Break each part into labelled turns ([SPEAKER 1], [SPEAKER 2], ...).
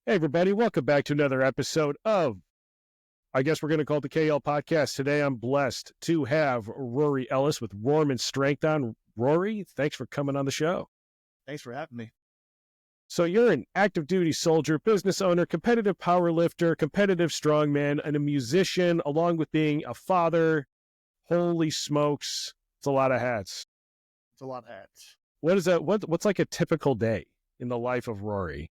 [SPEAKER 1] Hey, everybody. Welcome back to another episode of, I guess we're going to call it the KL Podcast. Today, I'm blessed to have Rory Ellis with Rorman Strength on. Rory, thanks for coming on the show.
[SPEAKER 2] Thanks for having me.
[SPEAKER 1] So you're an active duty soldier, business owner, competitive powerlifter, competitive strongman, and a musician, along with being a father. Holy smokes. It's a lot of hats.
[SPEAKER 2] It's a lot of hats.
[SPEAKER 1] What is that? What's like a typical day in the life of Rory?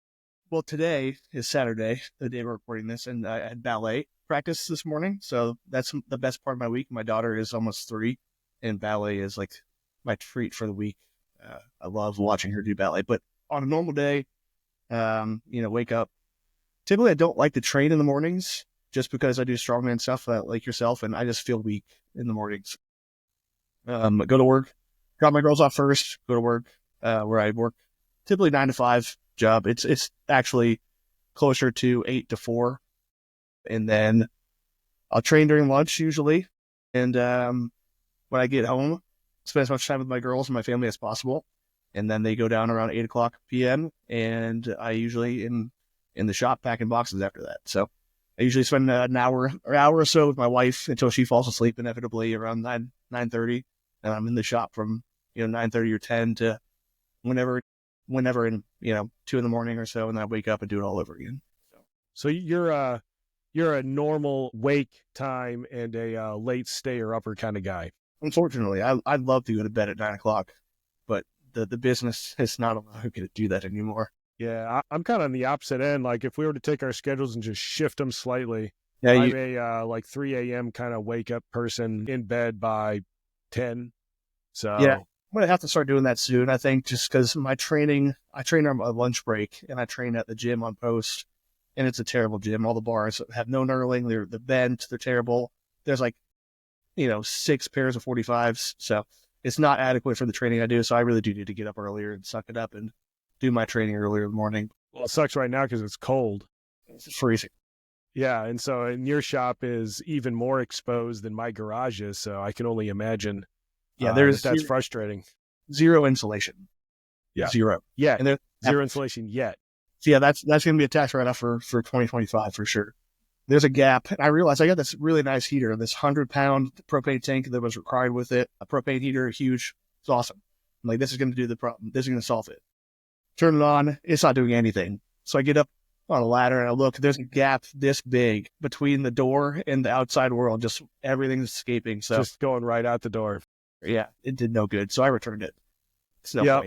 [SPEAKER 2] Well, today is Saturday, the day we're recording this, and I had ballet practice this morning. So that's the best part of my week. My daughter is almost 3, and ballet is like my treat for the week. I love watching her do ballet. But on a normal day, wake up. Typically, I don't like to train in the mornings just because I do strongman stuff like yourself, and I just feel weak in the mornings. Go to work, drop my girls off first, go to work, where I work typically 9 to 5 job. It's actually closer to 8 to 4. And then I'll train during lunch usually. And when I get home, spend as much time with my girls and my family as possible. And then they go down around 8 o'clock p.m. And I usually in the shop packing boxes after that. So I usually spend an hour or so with my wife until she falls asleep, inevitably around 9:30. And I'm in the shop from 9:30 or 10 to whenever in 2 in the morning or so, and then I wake up and do it all over again.
[SPEAKER 1] So you're a normal wake time and a late stayer upper kind of guy.
[SPEAKER 2] Unfortunately, I'd love to go to bed at 9 o'clock, but the business is not allowing me to do that anymore.
[SPEAKER 1] Yeah, I'm kind of on the opposite end. Like if we were to take our schedules and just shift them slightly,
[SPEAKER 2] Yeah,
[SPEAKER 1] I'm a like 3 a.m. kind of wake up person, in bed by 10. So
[SPEAKER 2] yeah, I'm going to have to start doing that soon, I think, just because I train on my lunch break, and I train at the gym on post, and it's a terrible gym. All the bars have no knurling. They're bent. They're terrible. There's 6 pairs of 45s. So it's not adequate for the training I do. So I really do need to get up earlier and suck it up and do my training earlier in the morning.
[SPEAKER 1] Well, it sucks right now because it's cold.
[SPEAKER 2] It's freezing.
[SPEAKER 1] Yeah, and so and your shop is even more exposed than my garage is, so I can only imagine.
[SPEAKER 2] Yeah,
[SPEAKER 1] that's frustrating.
[SPEAKER 2] Zero insulation.
[SPEAKER 1] Yeah,
[SPEAKER 2] zero.
[SPEAKER 1] Yeah,
[SPEAKER 2] and
[SPEAKER 1] zero insulation yet.
[SPEAKER 2] So yeah, that's going to be a tax write-off for 2025 for sure. There's a gap. And I realized I got this really nice heater, this 100-pound propane tank that was required with it. A propane heater, huge. It's awesome. I'm like, this is going to do the problem. This is going to solve it. Turn it on. It's not doing anything. So I get up on a ladder and I look. There's a gap this big between the door and the outside world. Just everything's escaping. So
[SPEAKER 1] just going right out the door.
[SPEAKER 2] Yeah, it did no good. So I returned it.
[SPEAKER 1] Yeah.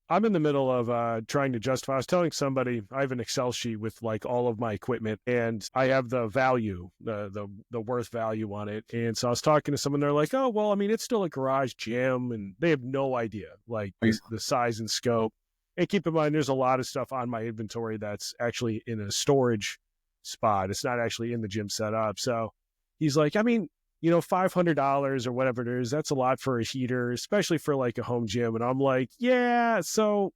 [SPEAKER 1] I'm in the middle of trying to justify. I was telling somebody I have an Excel sheet with like all of my equipment, and I have the value, the worth value on it. And so I was talking to someone. They're like, "Oh, well, I mean, it's still a garage gym," and they have no idea like the size and scope. And keep in mind, there's a lot of stuff on my inventory that's actually in a storage spot. It's not actually in the gym setup. So he's like, I mean, $500 or whatever it is, that's a lot for a heater, especially for like a home gym. And I'm like, yeah, so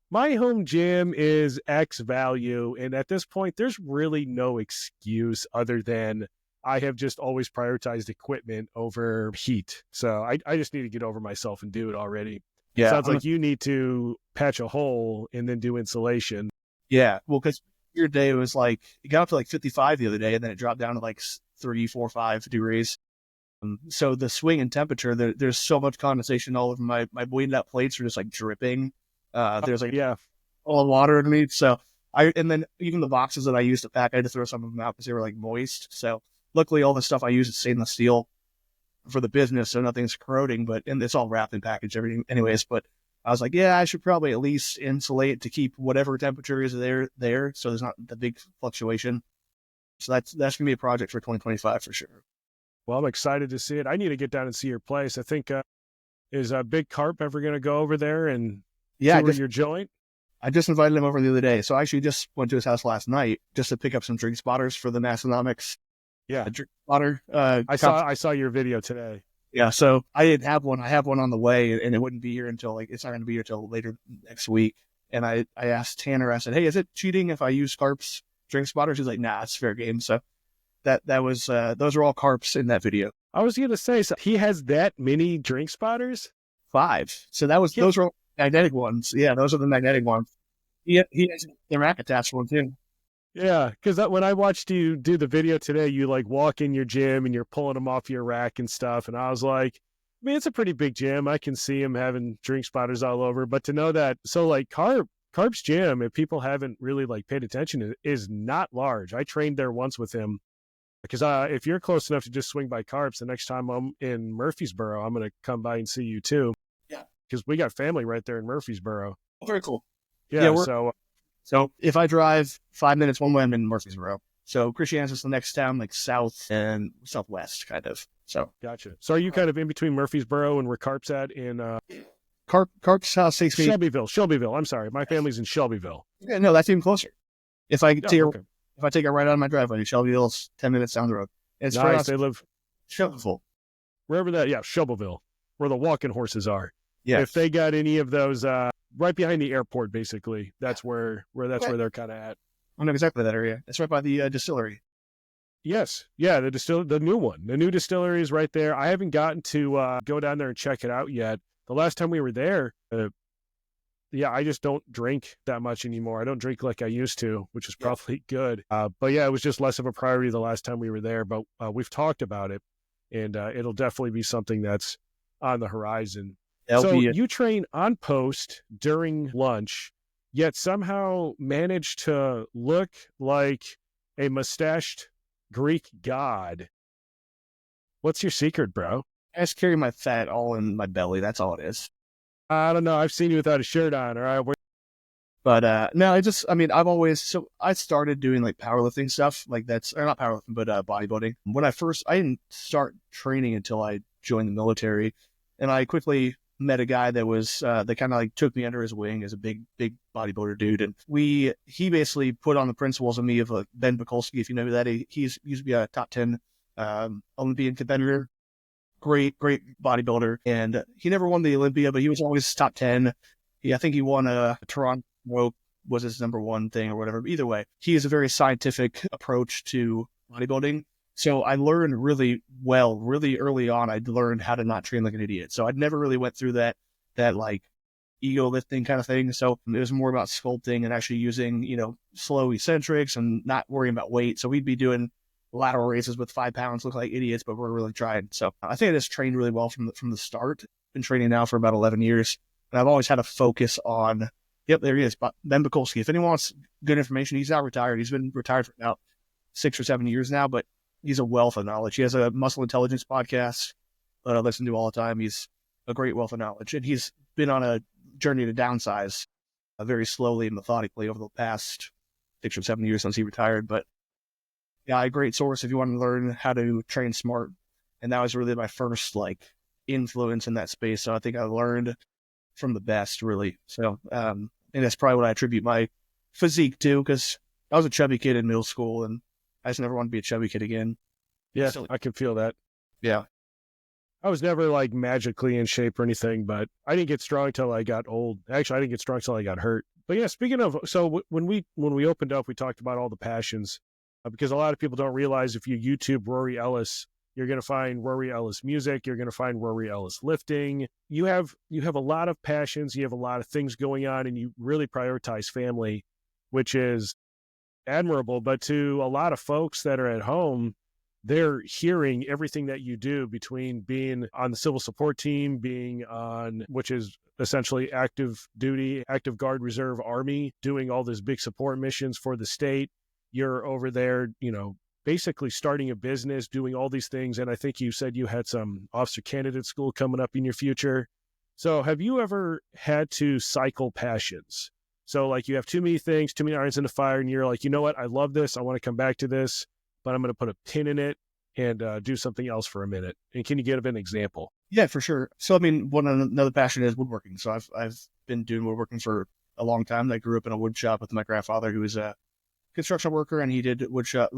[SPEAKER 1] my home gym is X value. And at this point, there's really no excuse other than I have just always prioritized equipment over heat. So I just need to get over myself and do it already.
[SPEAKER 2] Yeah.
[SPEAKER 1] Sounds like you need to patch a hole and then do insulation.
[SPEAKER 2] Yeah. Well, because your day was like, it got up to like 55 the other day, and then it dropped down to like 3, 4, 5 degrees. So the swing in temperature, there's so much condensation all over my weighted out plates are just like dripping. There's all water underneath. So and then even the boxes that I used to pack, I had to throw some of them out because they were like moist. So luckily all the stuff I use is stainless steel for the business, so nothing's corroding, and it's all wrapped and packaged, everything anyways. But I was like, yeah, I should probably at least insulate to keep whatever temperature is there. So there's not the big fluctuation. So that's going to be a project for 2025 for sure.
[SPEAKER 1] Well, I'm excited to see it. I need to get down and see your place. I think, is Big Carp ever going to go over there and tour your joint?
[SPEAKER 2] I just invited him over the other day. So I actually just went to his house last night just to pick up some drink spotters for the Massonomics.
[SPEAKER 1] Yeah.
[SPEAKER 2] Drink spotter.
[SPEAKER 1] I saw your video today.
[SPEAKER 2] Yeah. So I didn't have one. I have one on the way, and it wouldn't be here until it's not going to be here until later next week. And I asked Tanner, I said, hey, is it cheating if I use Carp's drink spotters? He's like, nah, it's fair game. So that was those are all Carps in that video.
[SPEAKER 1] I was going to say, so he has that many drink spotters?
[SPEAKER 2] 5. So those were magnetic ones. Yeah, those are the magnetic ones. He has the rack attached one too.
[SPEAKER 1] Yeah, because when I watched you do the video today, you like walk in your gym and you're pulling them off your rack and stuff. And I was like, I mean, it's a pretty big gym. I can see him having drink spotters all over. But to know that, so like Carb's gym, if people haven't really like paid attention, is not large. I trained there once with him because if you're close enough to just swing by Carbs, the next time I'm in Murfreesboro, I'm going to come by and see you too.
[SPEAKER 2] Yeah.
[SPEAKER 1] Because we got family right there in Murfreesboro.
[SPEAKER 2] Oh, very cool.
[SPEAKER 1] Yeah,
[SPEAKER 2] so if I drive 5 minutes one way, I'm in Murfreesboro. So Christiana's is the next town, like south and southwest, kind of. So
[SPEAKER 1] gotcha. So are you kind of in between Murfreesboro and where Carp's at in
[SPEAKER 2] Carp's house takes me
[SPEAKER 1] Shelbyville. I'm sorry, my family's in Shelbyville.
[SPEAKER 2] Yeah, no, that's even closer. If I take
[SPEAKER 1] okay.
[SPEAKER 2] if I take it right out of my driveway, Shelbyville's 10 minutes down the road. It's
[SPEAKER 1] nice. They live
[SPEAKER 2] Shelbyville.
[SPEAKER 1] Wherever that, yeah, Shelbyville, where the walking horses are.
[SPEAKER 2] Yeah.
[SPEAKER 1] If they got any of those, right behind the airport, basically, that's where they're kind of at.
[SPEAKER 2] I know exactly that area. It's right by the distillery.
[SPEAKER 1] Yes, yeah, the new one, the new distillery is right there. I haven't gotten to go down there and check it out yet. The last time we were there, yeah, I just don't drink that much anymore. I don't drink like I used to, which is probably good. But yeah, it was just less of a priority the last time we were there. But we've talked about it, and it'll definitely be something that's on the horizon. You train on post during lunch, yet somehow manage to look like a mustached Greek god. What's your secret, bro?
[SPEAKER 2] I just carry my fat all in my belly. That's all it is.
[SPEAKER 1] I don't know. I've seen you without a shirt on, all right?
[SPEAKER 2] But no, I started doing like powerlifting stuff, like not powerlifting, but bodybuilding. I didn't start training until I joined the military, and I quickly met a guy that kind of like took me under his wing as a big bodybuilder dude, and he basically put on the principles of me of Ben Mikulski, if you know who that is. He used to be a top 10 Olympian competitor, great bodybuilder, and he never won the Olympia, but he was always top 10. I think he won a Toronto was his number one thing or whatever. But either way, he has a very scientific approach to bodybuilding. So I learned really early on. I learned how to not train like an idiot. So I'd never really went through that like ego lifting kind of thing. So it was more about sculpting and actually using, slow eccentrics and not worrying about weight. So we'd be doing lateral raises with 5 pounds, look like idiots, but we're really trying. So I think I just trained really well from the start. Been training now for about 11 years. And I've always had a focus on, yep, there he is, Ben Mikulski. If anyone wants good information, he's not retired. He's been retired for about 6 or 7 years now, but he's a wealth of knowledge. He has a muscle intelligence podcast that I listen to all the time. He's a great wealth of knowledge. And he's been on a journey to downsize very slowly and methodically over the past 6 or 7 years since he retired. But yeah, a great source if you want to learn how to train smart. And that was really my first influence in that space. So I think I learned from the best, really. So, and that's probably what I attribute my physique to, because I was a chubby kid in middle school and I just never want to be a chubby kid again.
[SPEAKER 1] Yeah, I can feel that.
[SPEAKER 2] Yeah.
[SPEAKER 1] I was never magically in shape or anything, but I didn't get strong till I got old. Actually, I didn't get strong till I got hurt. But yeah, speaking of, so when we opened up, we talked about all the passions, because a lot of people don't realize if you YouTube Rory Ellis, you're going to find Rory Ellis music. You're going to find Rory Ellis lifting. You have a lot of passions. You have a lot of things going on, and you really prioritize family, which is admirable. But to a lot of folks that are at home, they're hearing everything that you do, between being on the civil support team, being on, which is essentially active duty, active guard reserve army, doing all these big support missions for the state. You're over there, basically starting a business, doing all these things. And I think you said you had some officer candidate school coming up in your future. So have you ever had to cycle passions? So you have too many things, too many irons in the fire, and you're like, you know what? I love this. I want to come back to this, but I'm going to put a pin in it and do something else for a minute. And can you give an example?
[SPEAKER 2] Yeah, for sure. So, another passion is woodworking. So I've been doing woodworking for a long time. I grew up in a wood shop with my grandfather, who was a construction worker, and he did wood shop,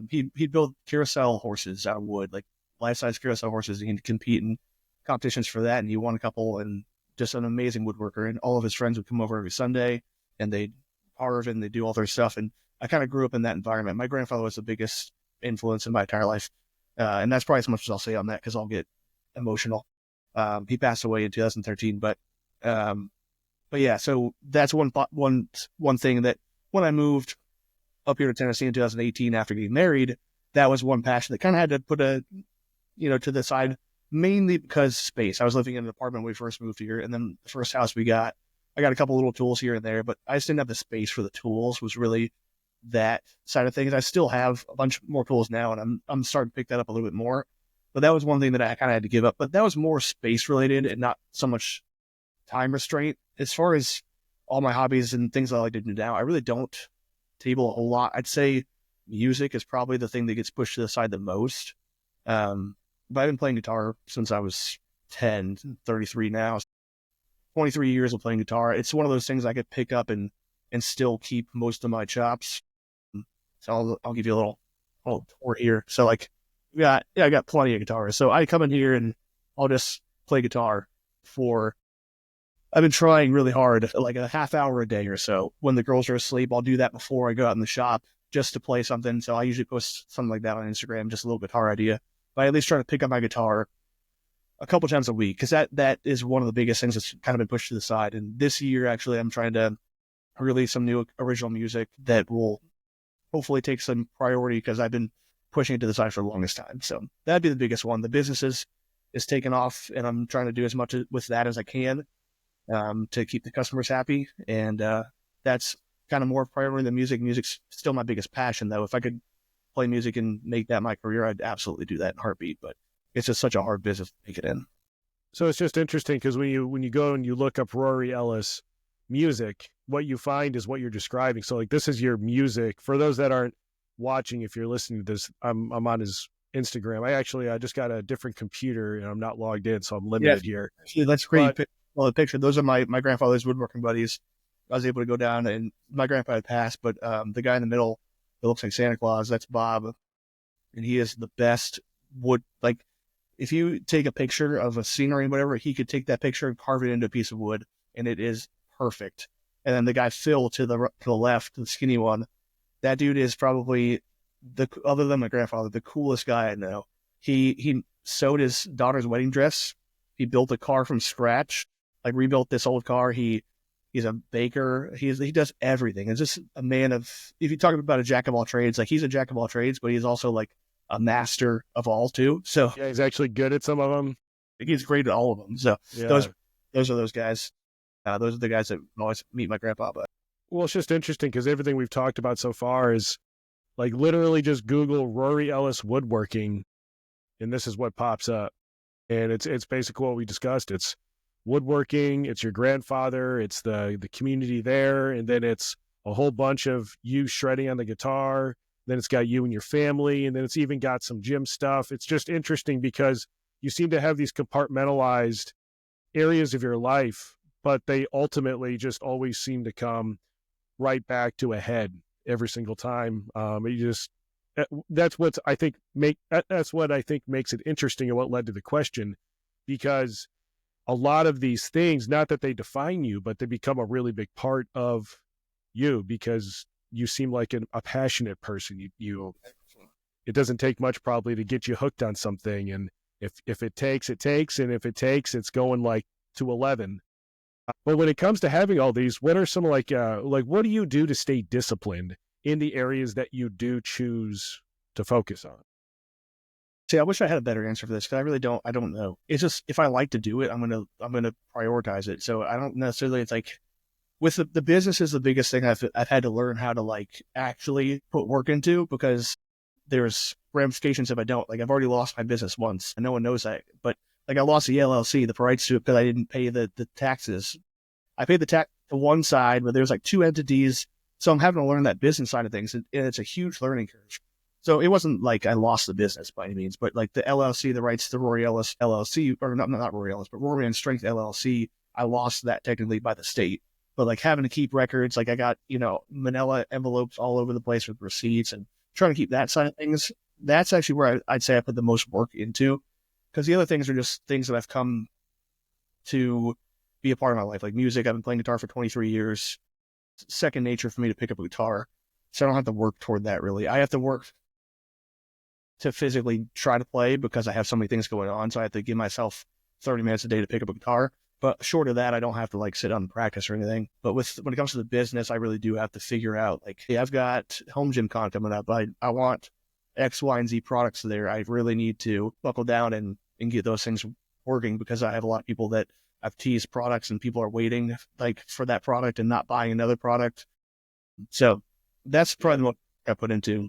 [SPEAKER 2] he'd build carousel horses out of wood, life-size carousel horses, and he'd compete in competitions for that, and he won a couple, and just an amazing woodworker. And all of his friends would come over every Sunday, and they'd carve and they'd do all their stuff, and I kind of grew up in that environment. My grandfather was the biggest influence in my entire life, and that's probably as much as I'll say on that, because I'll get emotional. He passed away in 2013, but yeah, so that's one thing that when I moved up here to Tennessee in 2018 after getting married, that was one passion that kind of had to put to the side, mainly because space. I was living in an apartment when we first moved here, and then the first house we got, I got a couple little tools here and there, but I just didn't have the space for the tools, was really that side of things. I still have a bunch more tools now, and I'm starting to pick that up a little bit more. But that was one thing that I kind of had to give up. But that was more space related and not so much time restraint. As far as all my hobbies and things I like to do now, I really don't table a whole lot. I'd say music is probably the thing that gets pushed to the side the most. But I've been playing guitar since I was 10, 33 now. 23 years of playing guitar. It's one of those things I could pick up and still keep most of my chops. So I'll give you a little tour here. So like, I got plenty of guitars. So I come in here and I'll just play guitar I've been trying really hard, like a half hour a day or so. When the girls are asleep, I'll do that before I go out in the shop just to play something. So I usually post something like that on Instagram, just a little guitar idea. But I at least try to pick up my guitar a couple times a week, because that is one of the biggest things that's kind of been pushed to the side. And this year, actually, I'm trying to release some new original music that will hopefully take some priority, because I've been pushing it to the side for the longest time. So that'd be the biggest one. The business is taken off, and I'm trying to do as much with that as I can to keep the customers happy. And that's kind of more priority than music. Music's still my biggest passion, though. If I could play music and make that my career, I'd absolutely do that in a heartbeat. But it's just such a hard business to make it in.
[SPEAKER 1] So it's just interesting, because when you go and you look up Rory Ellis music, what you find is what you're describing. So like, this is your music. For those that aren't watching, if you're listening to this, I'm on his Instagram. I just got a different computer and I'm not logged in, so I'm limited here.
[SPEAKER 2] Actually, that's great. Well, the picture, those are my grandfather's woodworking buddies. I was able to go down, and my grandpa had passed, but the guy in the middle that looks like Santa Claus, that's Bob. And he is the best wood. Like, if you take a picture of a scenery and whatever, he could take that picture and carve it into a piece of wood, and it is perfect. And then the guy Phil to the left, the skinny one, that dude is probably other than my grandfather, the coolest guy I know. He sewed his daughter's wedding dress. He built a car from scratch, like rebuilt this old car. He's a baker. He does everything. It's just a man of, if you talk about a jack of all trades, like he's a jack of all trades, but he's also like a master of all too. So
[SPEAKER 1] yeah, he's actually good at some of them.
[SPEAKER 2] He's great at all of them. So
[SPEAKER 1] yeah.
[SPEAKER 2] those are those guys. Those are the guys that always meet my grandpa. But
[SPEAKER 1] well, it's just interesting, because everything we've talked about so far is like, literally just Google Rory Ellis woodworking, and this is what pops up. And it's basically what we discussed. It's woodworking, it's your grandfather, it's the community there, and then it's a whole bunch of you shredding on the guitar. Then it's got you and your family, and then it's even got some gym stuff. It's just interesting, because you seem to have these compartmentalized areas of your life, but they ultimately just always seem to come right back to a head every single time. That's what I think makes it interesting, and what led to the question, because a lot of these things, not that they define you, but they become a really big part of you, because you seem like a passionate person. It doesn't take much probably to get you hooked on something. And if it takes, it takes. And if it takes, it's going like to 11. But when it comes to having all these, what are some like what do you do to stay disciplined in the areas that you do choose to focus on?
[SPEAKER 2] See, I wish I had a better answer for this, because I don't know. It's just, if I like to do it, I'm gonna prioritize it. So I don't necessarily, it's like, with the business is the biggest thing I've had to learn how to like actually put work into, because there's ramifications if I don't. Like, I've already lost my business once, and no one knows that. But like, I lost the LLC, the rights to it, because I didn't pay the taxes. I paid the tax to one side, but there's like two entities. So I'm having to learn that business side of things, and it's a huge learning curve. So it wasn't like I lost the business by any means, but like the LLC, the rights to Rory Ellis LLC, or not Rory Ellis, but Rorman Strength LLC, I lost that technically by the state. But like, having to keep records, like I got, manila envelopes all over the place with receipts, and trying to keep that side of things. That's actually where I'd say I put the most work into, because the other things are just things that I've come to be a part of my life. Like music, I've been playing guitar for 23 years. It's second nature for me to pick up a guitar. So I don't have to work toward that really. I have to work to physically try to play, because I have so many things going on. So I have to give myself 30 minutes a day to pick up a guitar. But short of that, I don't have to like sit on practice or anything. But when it comes to the business, I really do have to figure out like, hey, I've got home gym con coming up. I want X, Y, and Z products there. I really need to buckle down and get those things working, because I have a lot of people that I've teased products and people are waiting like for that product and not buying another product. So that's probably what I put into.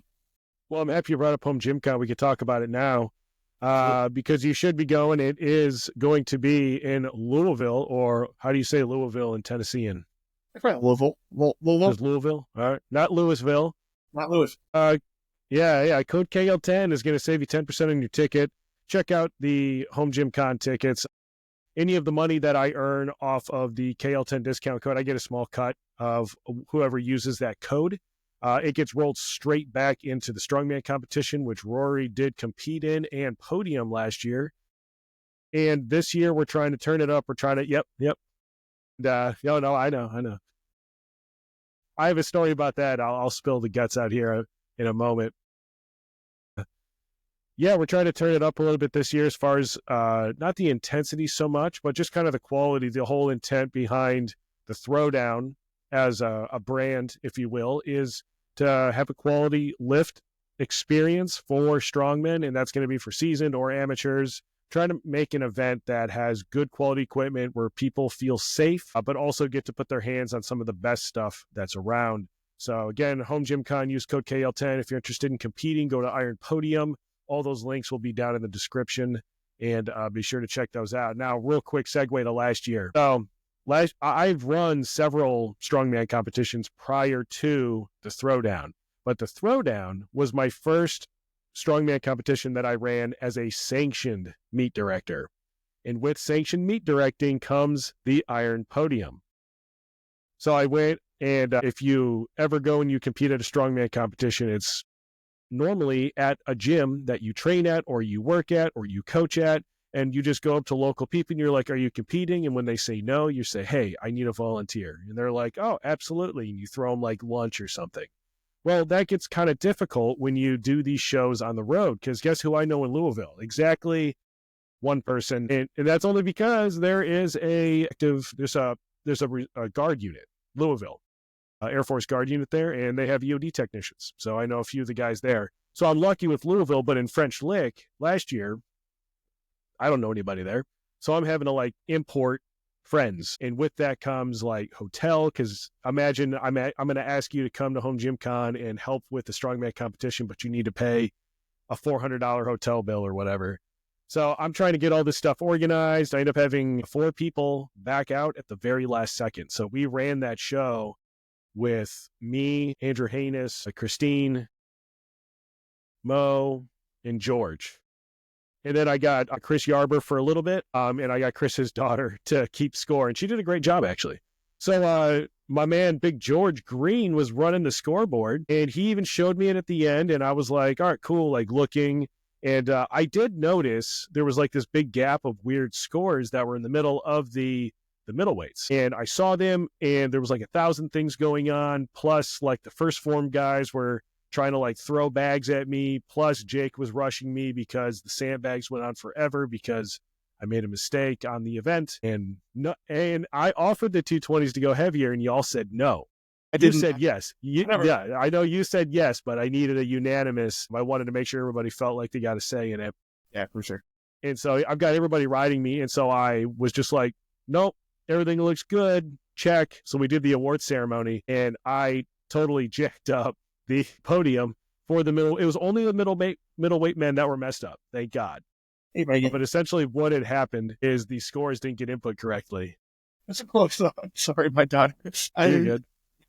[SPEAKER 1] Well, I'm happy you brought up Home Gym Con. We could talk about it now. Because you should be going. It is going to be in Louisville, or how do you say Louisville in Tennessean?
[SPEAKER 2] Louisville.
[SPEAKER 1] Just Louisville? All right. Not Louisville.
[SPEAKER 2] Not Louis.
[SPEAKER 1] Yeah. Code KL10 is going to save you 10% on your ticket. Check out the Home Gym Con tickets. Any of the money that I earn off of the KL10 discount code, I get a small cut of whoever uses that code. It gets rolled straight back into the strongman competition, which Rory did compete in and podium last year. And this year we're trying to turn it up. We're trying to, yep. No, I know. I have a story about that. I'll spill the guts out here in a moment. Yeah, we're trying to turn it up a little bit this year as far as not the intensity so much, but just kind of the quality, the whole intent behind the throwdown as a brand, if you will, is to have a quality lift experience for strongmen, and that's going to be for seasoned or amateurs. Trying to make an event that has good quality equipment where people feel safe, but also get to put their hands on some of the best stuff that's around. So again, Home Gym Con, use code KL10. If you're interested in competing, go to Iron Podium. All those links will be down in the description, and be sure to check those out. Now, real quick segue to last year. So I've run several strongman competitions prior to the throwdown, but the throwdown was my first strongman competition that I ran as a sanctioned meet director. And with sanctioned meet directing comes the Iron Podium. So I went, and if you ever go and you compete at a strongman competition, it's normally at a gym that you train at or you work at or you coach at. And you just go up to local people and you're like, are you competing? And when they say no, you say, hey, I need a volunteer. And they're like, oh, absolutely. And you throw them like lunch or something. Well, that gets kind of difficult when you do these shows on the road, because guess who I know in Louisville? Exactly one person. And that's only because there's a guard unit, Louisville, Air Force guard unit there, and they have EOD technicians. So I know a few of the guys there. So I'm lucky with Louisville, but in French Lick last year, I don't know anybody there. So I'm having to like import friends. And with that comes like hotel, because imagine I'm going to ask you to come to Home Gym Con and help with the strongman competition, but you need to pay a $400 hotel bill or whatever. So I'm trying to get all this stuff organized. I end up having 4 people back out at the very last second. So we ran that show with me, Andrew Haynes, Christine, Mo, and George. And then I got Chris Yarber for a little bit, and I got Chris's daughter to keep score, and she did a great job, actually. So my man, Big George Green, was running the scoreboard, and he even showed me it at the end, and I was like, all right, cool, like looking. And I did notice there was like this big gap of weird scores that were in the middle of the middleweights. And I saw them, and there was like 1,000 things going on, plus like the first form guys were trying to like throw bags at me. Plus Jake was rushing me because the sandbags went on forever because I made a mistake on the event. And I offered the 220s to go heavier, and y'all said no. You said yes. Yeah, I know you said yes, but I needed a unanimous. I wanted to make sure everybody felt like they got a say in it.
[SPEAKER 2] Yeah, for sure.
[SPEAKER 1] And so I've got everybody riding me. And so I was just like, nope, everything looks good. Check. So we did the award ceremony, and I totally jacked up the podium for the middle. It was only the middleweight men that were messed up. Thank God.
[SPEAKER 2] Hey, Megan.
[SPEAKER 1] But essentially what had happened is the scores didn't get input correctly.
[SPEAKER 2] That's a close thought. Sorry, my daughter.
[SPEAKER 1] You're good.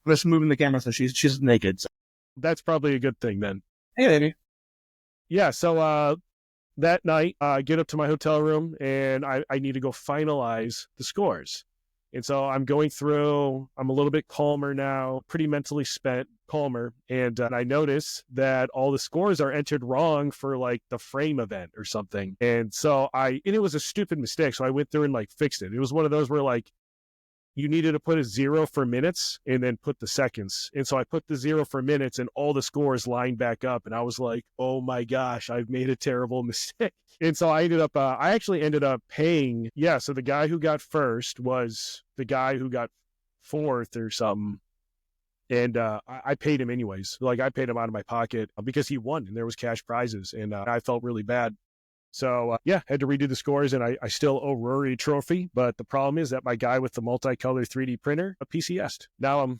[SPEAKER 2] Let's move in the camera so she's naked. So.
[SPEAKER 1] That's probably a good thing then.
[SPEAKER 2] Hey, baby.
[SPEAKER 1] Yeah. So that night, I get up to my hotel room, and I need to go finalize the scores. And so I'm going through, I'm a little bit calmer now, pretty mentally spent, calmer. And I notice that all the scores are entered wrong for like the frame event or something. And so it was a stupid mistake. So I went through and like fixed it. It was one of those where like you needed to put a 0 for minutes and then put the seconds. And so I put the 0 for minutes and all the scores lined back up. And I was like, oh my gosh, I've made a terrible mistake. And so I actually ended up paying. Yeah. So the guy who got first was the guy who got fourth or something. And I paid him anyways. Like I paid him out of my pocket because he won and there was cash prizes. And I felt really bad. So, had to redo the scores, and I still owe Rory a trophy. But the problem is that my guy with the multicolor 3D printer, a PCS'd. Now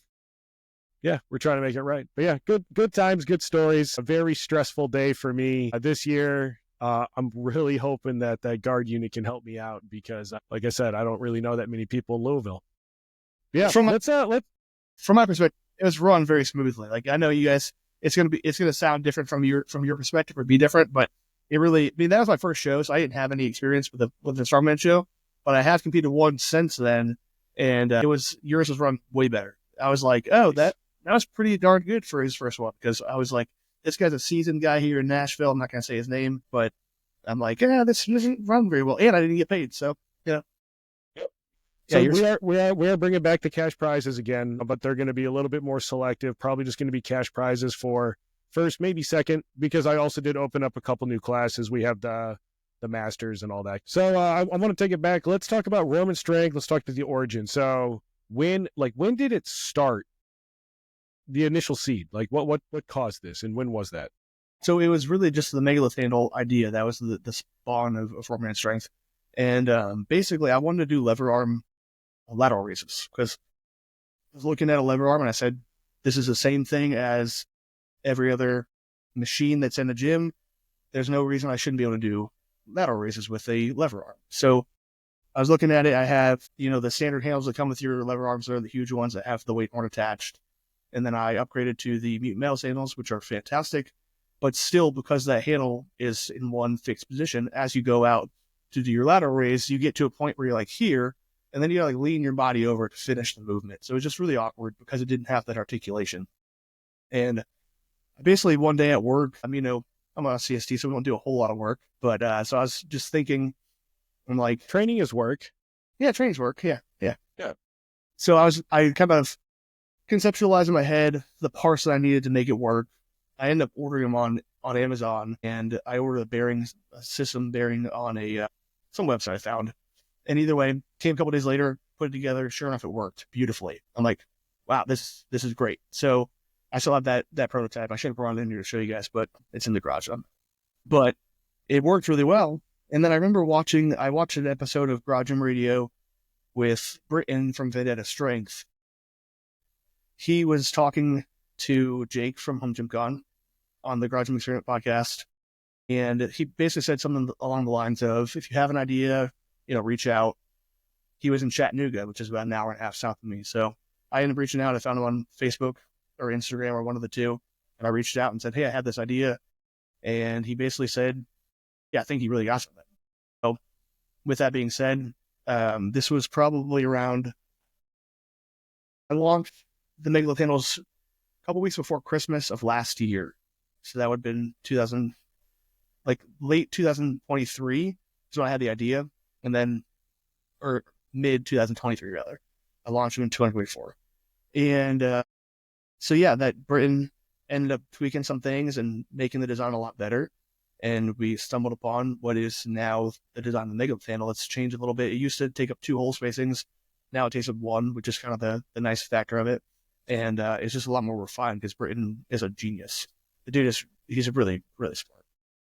[SPEAKER 1] we're trying to make it right. But yeah, good times, good stories. A very stressful day for me this year. I'm really hoping that guard unit can help me out because, like I said, I don't really know that many people in Louisville. Yeah,
[SPEAKER 2] from my perspective, it was run very smoothly. Like I know you guys, it's gonna sound different from your perspective or be different, but that was my first show, so I didn't have any experience with the Strongman show, but I have competed one since then, and yours was run way better. I was like, oh, that was pretty darn good for his first one, because I was like, this guy's a seasoned guy here in Nashville. I'm not gonna say his name, but I'm like, this doesn't run very well, and I didn't get paid, so yeah.
[SPEAKER 1] So we are bringing back the cash prizes again, but they're going to be a little bit more selective. Probably just going to be cash prizes for first, maybe second, because I also did open up a couple new classes. We have the masters and all that. So I want to take it back. Let's talk about Rorman Strength. Let's talk to the origin. So when did it start? The initial seed, like what caused this, and when was that?
[SPEAKER 2] So it was really just the megalith idea. That was the spawn of Rorman Strength, and basically I wanted to do lever arm lateral raises because I was looking at a lever arm and I said, this is the same thing as every other machine that's in the gym. There's no reason I shouldn't be able to do lateral raises with a lever arm. So I was looking at it. I have, the standard handles that come with your lever arms. They're the huge ones that have the weight horn attached. And then I upgraded to the Mutant Metals handles, which are fantastic. But still, because that handle is in one fixed position, as you go out to do your lateral raise, you get to a point where you're like here, and then you gotta lean your body over to finish the movement. So it was just really awkward because it didn't have that articulation. And basically one day at work, I'm on a CST, so we don't do a whole lot of work. But so I was just thinking, I'm like,
[SPEAKER 1] training is work.
[SPEAKER 2] Yeah, training's work. Yeah. So I kind of conceptualized in my head the parts that I needed to make it work. I ended up ordering them on Amazon, and I ordered a system bearing on some website I found. And either way, came a couple days later, put it together. Sure enough, it worked beautifully. I'm like, wow, this is great. So I still have that prototype. I should have brought it in here to show you guys, but it's in the garage. But it worked really well. And then I remember I watched an episode of Garage Gym Radio with Britton from Vendetta Strength. He was talking to Jake from Home Gym Con on the Garage Gym Experiment podcast. And he basically said something along the lines of, if you have an idea, reach out. He was in Chattanooga, which is about an hour and a half south of me. So I ended up reaching out. I found him on Facebook or Instagram or one of the two. And I reached out and said, hey, I had this idea. And he basically said, yeah, I think he really got something. So with that being said, this was probably around, I launched the megalith handles a couple weeks before Christmas of last year. So that would have been late 2023 is when I had the idea. And then, or mid 2023 rather, I launched in 2024. And that Britain ended up tweaking some things and making the design a lot better. And we stumbled upon what is now the design of the megalith handle. It's changed a little bit. It used to take up 2 hole spacings. Now it takes up 1, which is kind of the nice factor of it. And it's just a lot more refined because Britain is a genius. The dude he's really, really smart.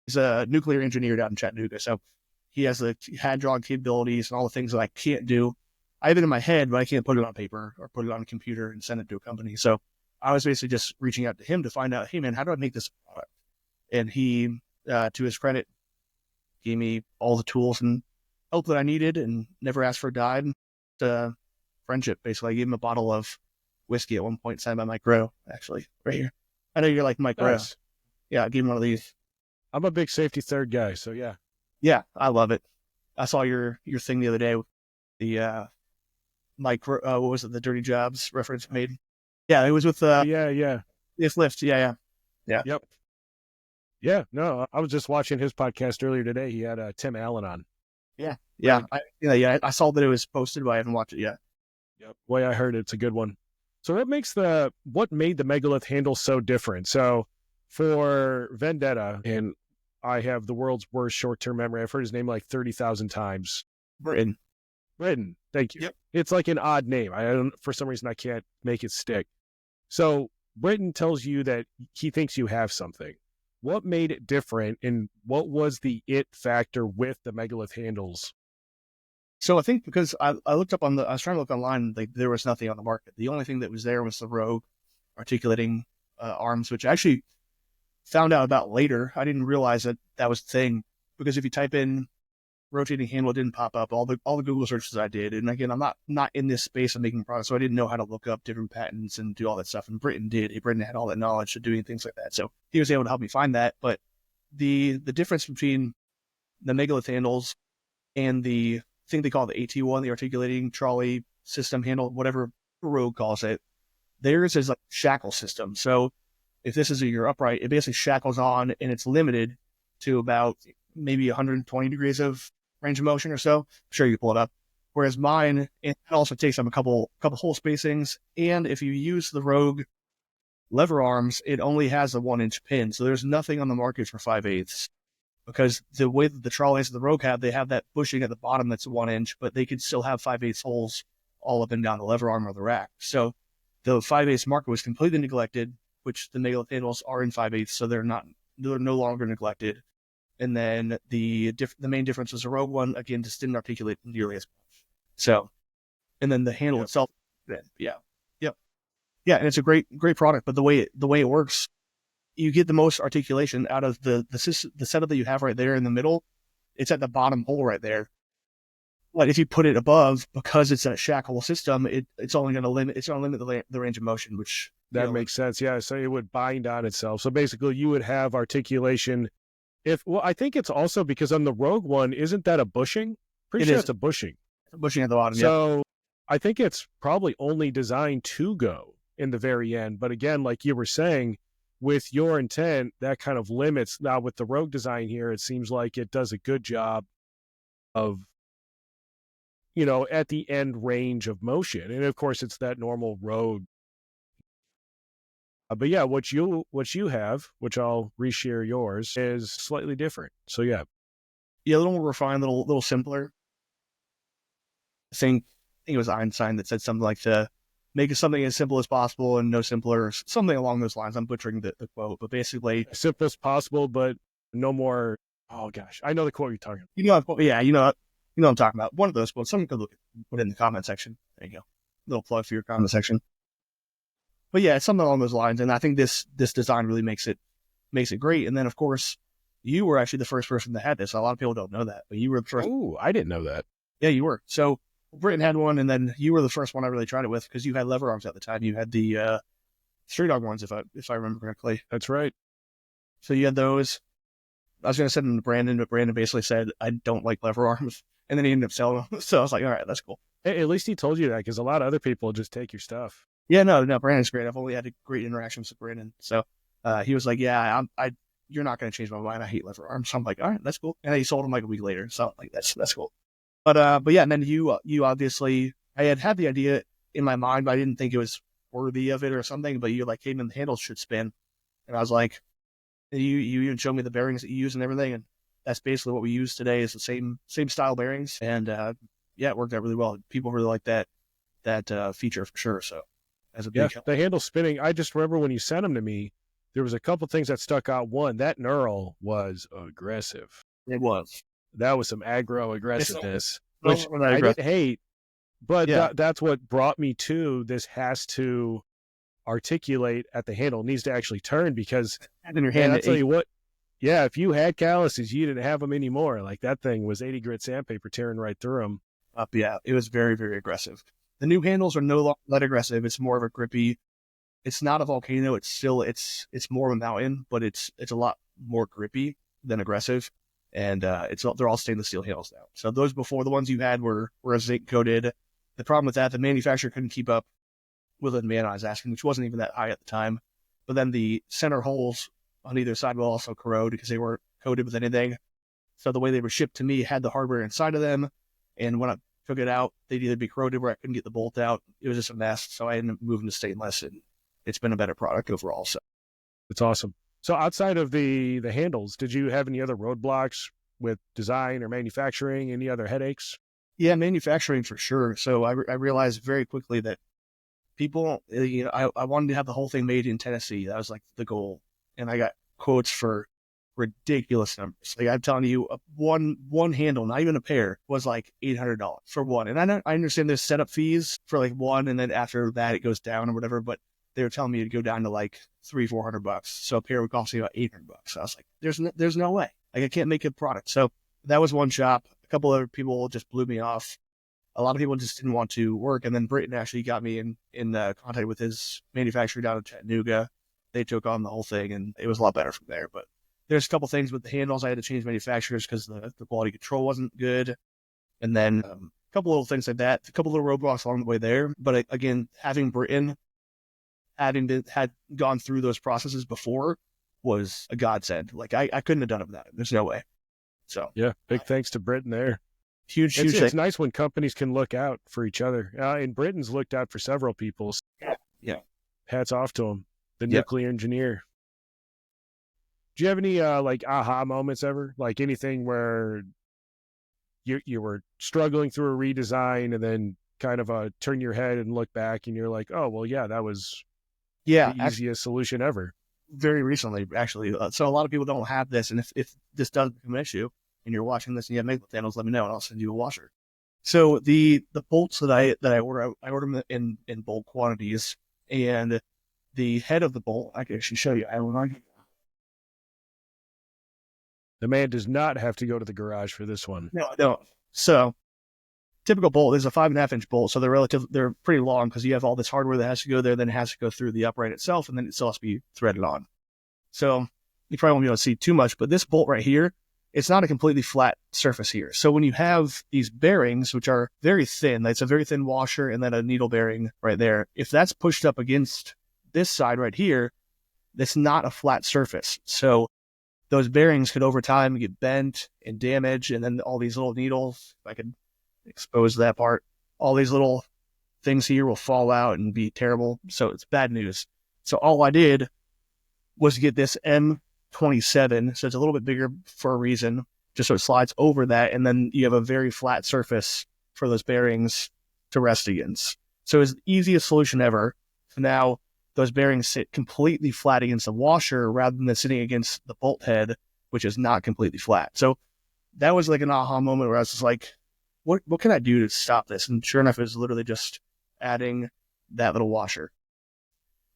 [SPEAKER 2] He's a nuclear engineer out in Chattanooga. So he has the hydraulic capabilities and all the things that I can't do. I have it in my head, but I can't put it on paper or put it on a computer and send it to a company. So I was basically just reaching out to him to find out, hey man, how do I make this product? And he, to his credit, gave me all the tools and help that I needed and never asked for a dime. Friendship, basically. I gave him a bottle of whiskey at one point signed by Mike Rowe, actually, right here. I know you're like Mike Rowe. Yeah, I gave him one of these.
[SPEAKER 1] I'm a big safety third guy, so yeah.
[SPEAKER 2] Yeah, I love it. I saw your thing the other day with the Mike, what was it, the Dirty Jobs reference made? Yeah, it was with It's Lift. Yeah.
[SPEAKER 1] Yep. Yeah, no, I was just watching his podcast earlier today. He had Tim Allen on.
[SPEAKER 2] Yeah. I saw that it was posted, but I haven't watched it yet.
[SPEAKER 1] Yep. The way I heard it, it's a good one. So what made the Megalith handle so different? So for Vendetta, and I have the world's worst short-term memory. I've heard his name like 30,000 times.
[SPEAKER 2] Britain.
[SPEAKER 1] Britain. Thank you.
[SPEAKER 2] Yep.
[SPEAKER 1] It's like an odd name. I don't, for some reason, I can't make it stick. So Britain tells you that he thinks you have something. What made it different, and what was the it factor with the Megalith handles?
[SPEAKER 2] So I think because I looked up I was trying to look online, like there was nothing on the market. The only thing that was there was the Rogue articulating arms, which I actually found out about later. I didn't realize that that was the thing, because if you type in rotating handle, it didn't pop up. All the Google searches I did, and again, I'm not in this space of making products, so I didn't know how to look up different patents and do all that stuff. And Britain did. Britain had all that knowledge of doing things like that, so he was able to help me find that. But the difference between the Megalith handles and the thing they call the AT1, the articulating trolley system handle, whatever Rogue calls it, theirs is like a shackle system. So if this is your upright, it basically shackles on, and it's limited to about maybe 120 degrees of range of motion or so. I'm sure you can pull it up. Whereas mine, it also takes up a couple hole spacings. And if you use the Rogue lever arms, it only has a 1-inch pin. So there's nothing on the market for 5/8, because the way that the trolleys of the Rogue have, they have that bushing at the bottom that's 1 inch, but they could still have 5/8 holes all up and down the lever arm or the rack. So the 5/8 market was completely neglected, which the Megalith handles are in 5/8, so they're no longer neglected. And then the main difference was the Rogue one, again, just didn't articulate nearly as much. So, and then the handle itself, yeah, and it's a great product. But the way it works, you get the most articulation out of the setup that you have right there in the middle. It's at the bottom hole right there. But if you put it above, because it's a shackle system, it's only going to limit the range of motion, which
[SPEAKER 1] that makes sense. Yeah, so it would bind on itself. So basically, you would have articulation. I think it's also because on the Rogue one, isn't that a bushing? Pretty sure it's a bushing.
[SPEAKER 2] It's a bushing at the bottom.
[SPEAKER 1] So I think it's probably only designed to go in the very end. But again, like you were saying, with your intent, that kind of limits. Now with the Rogue design here, it seems like it does a good job of, at the end range of motion. And of course, it's that normal Rogue. But yeah, what you have, which I'll reshare yours, is slightly different. So yeah,
[SPEAKER 2] a little more refined, a little simpler. I think it was Einstein that said something like to make something as simple as possible and no simpler, something along those lines. I'm butchering the quote, but basically
[SPEAKER 1] simple as possible, but no more. Oh gosh, I know the quote you're talking about.
[SPEAKER 2] You know what I'm talking about. One of those quotes. Someone could put it in the comment section. There you go. Little plug for your comment section. But yeah, it's something along those lines, and I think this design really makes it great. And then, of course, you were actually the first person that had this. A lot of people don't know that, but you were the first.
[SPEAKER 1] Oh, I didn't know that.
[SPEAKER 2] Yeah, you were. So Britain had one, and then you were the first one I really tried it with, because you had lever arms at the time. You had the Street Dog ones, if I remember correctly.
[SPEAKER 1] That's right.
[SPEAKER 2] So you had those. I was going to send them to Brandon, but Brandon basically said, I don't like lever arms. And then he ended up selling them. So I was like, all right, that's cool.
[SPEAKER 1] Hey, at least he told you that, because a lot of other people just take your stuff.
[SPEAKER 2] Yeah, no, Brandon's great. I've only had great interactions with Brandon. So he was like, yeah, you're not going to change my mind. I hate lever arms. So I'm like, all right, that's cool. And he sold them like a week later. So I'm like, that's cool. But yeah, and then you obviously, I had the idea in my mind, but I didn't think it was worthy of it or something. But you're like, hey, man, the handles should spin. And I was like, you even showed me the bearings that you use and everything. And that's basically what we use today, is the same style bearings. And yeah, it worked out really well. People really like that feature for sure. So as a big help.
[SPEAKER 1] The handle spinning, I just remember when you sent them to me, there was a couple things that stuck out. One, that knurl was aggressive.
[SPEAKER 2] It was.
[SPEAKER 1] That was some aggro aggressiveness, which I didn't hate. But that's what brought me to this. Has to articulate at the handle. It needs to actually turn, because
[SPEAKER 2] in your hand,
[SPEAKER 1] I'll tell you what, yeah, if you had calluses, you didn't have them anymore. Like, that thing was 80 grit sandpaper tearing right through them.
[SPEAKER 2] Yeah, it was very, very aggressive. The new handles are no longer that aggressive. It's more of a grippy. It's not a volcano. It's still it's more of a mountain, but it's a lot more grippy than aggressive. And they're all stainless steel handles now. So those before, the ones you had were zinc coated. The problem with that, the manufacturer couldn't keep up with the demand I was asking, which wasn't even that high at the time. But then the center holes on either side will also corrode because they weren't coated with anything. So the way they were shipped to me had the hardware inside of them. And when took it out. They'd either be corroded where I couldn't get the bolt out. It was just a mess. So I ended up moving to stainless, and it's been a better product overall. So
[SPEAKER 1] It's awesome. So outside of the handles, did you have any other roadblocks with design or manufacturing? Any other headaches?
[SPEAKER 2] yeah, manufacturing for sure. So I realized very quickly that people, I wanted to have the whole thing made in Tennessee. That was like the goal. And I got quotes for ridiculous numbers. Like I'm telling you, one handle, not even a pair, was like $800 for one. And I understand there's setup fees for like one, and then after that it goes down or whatever. But they were telling me to go down to like $300-400. So a pair would cost me about $800. I was like, there's no way. Like I can't make a product. So that was one shop. A couple other people just blew me off. A lot of people just didn't want to work. And then Britton actually got me in contact with his manufacturer down in Chattanooga. They took on the whole thing, and it was a lot better from there. But there's a couple things with the handles. I had to change manufacturers because the quality control wasn't good. And then a couple little things like that, a couple little roadblocks along the way there. But again, having Britton, had gone through those processes before, was a godsend. Like I couldn't have done it without it. There's no way. So
[SPEAKER 1] yeah, big thanks to Britton there.
[SPEAKER 2] Huge.
[SPEAKER 1] It's nice when companies can look out for each other. And Britton's looked out for several people.
[SPEAKER 2] Yeah.
[SPEAKER 1] Hats off to him, the nuclear engineer. Do you have any like aha moments ever? Like anything where you were struggling through a redesign and then kind of turn your head and look back and you're like, oh, well, yeah, that was the easiest solution ever.
[SPEAKER 2] Very recently, actually. So a lot of people don't have this. And if this does become an issue and you're watching this and you have Meglet handles, let me know and I'll send you a washer. So the bolts that I order them in bulk quantities, and the head of the bolt, I can actually show you.
[SPEAKER 1] The man does not have to go to the garage for this one.
[SPEAKER 2] No, I don't. So typical bolt is a 5.5-inch bolt. So they're pretty long because you have all this hardware that has to go there, then it has to go through the upright itself, and then it still has to be threaded on. So you probably won't be able to see too much, but this bolt right here, it's not a completely flat surface here. So when you have these bearings, which are very thin, it's a very thin washer and then a needle bearing right there. If that's pushed up against this side right here, that's not a flat surface. So those bearings could over time get bent and damaged, and then all these little needles, if I could expose that part, all these little things here will fall out and be terrible. So it's bad news. So all I did was get this M27. So it's a little bit bigger for a reason, just so it slides over that. And then you have a very flat surface for those bearings to rest against. So it's the easiest solution ever. So now those bearings sit completely flat against the washer rather than sitting against the bolt head, which is not completely flat. So that was like an aha moment where I was just like, what can I do to stop this? And sure enough, it was literally just adding that little washer.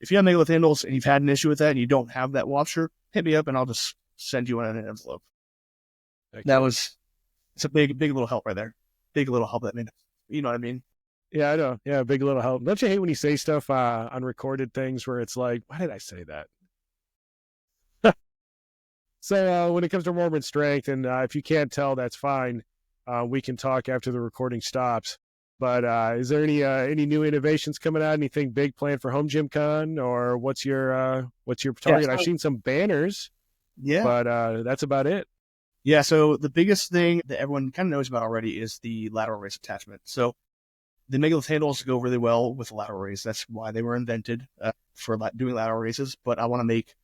[SPEAKER 2] If you have Meglet handles and you've had an issue with that and you don't have that washer, hit me up and I'll just send you an envelope. It's a big little help right there. Big little help. That means, you know what I mean?
[SPEAKER 1] Yeah, I know. Yeah, big little help. Don't you hate when you say stuff on recorded things where it's like, why did I say that? So when it comes to Rorman Strength, and if you can't tell, that's fine. We can talk after the recording stops. But is there any new innovations coming out? Anything big planned for Home Gym Con, or what's your target? I've seen some banners.
[SPEAKER 2] Yeah,
[SPEAKER 1] but that's about it.
[SPEAKER 2] Yeah. So the biggest thing that everyone kind of knows about already is the lateral raise attachment. So the Meglet handles go really well with a lateral raise. That's why they were invented for doing lateral raises. But I want to make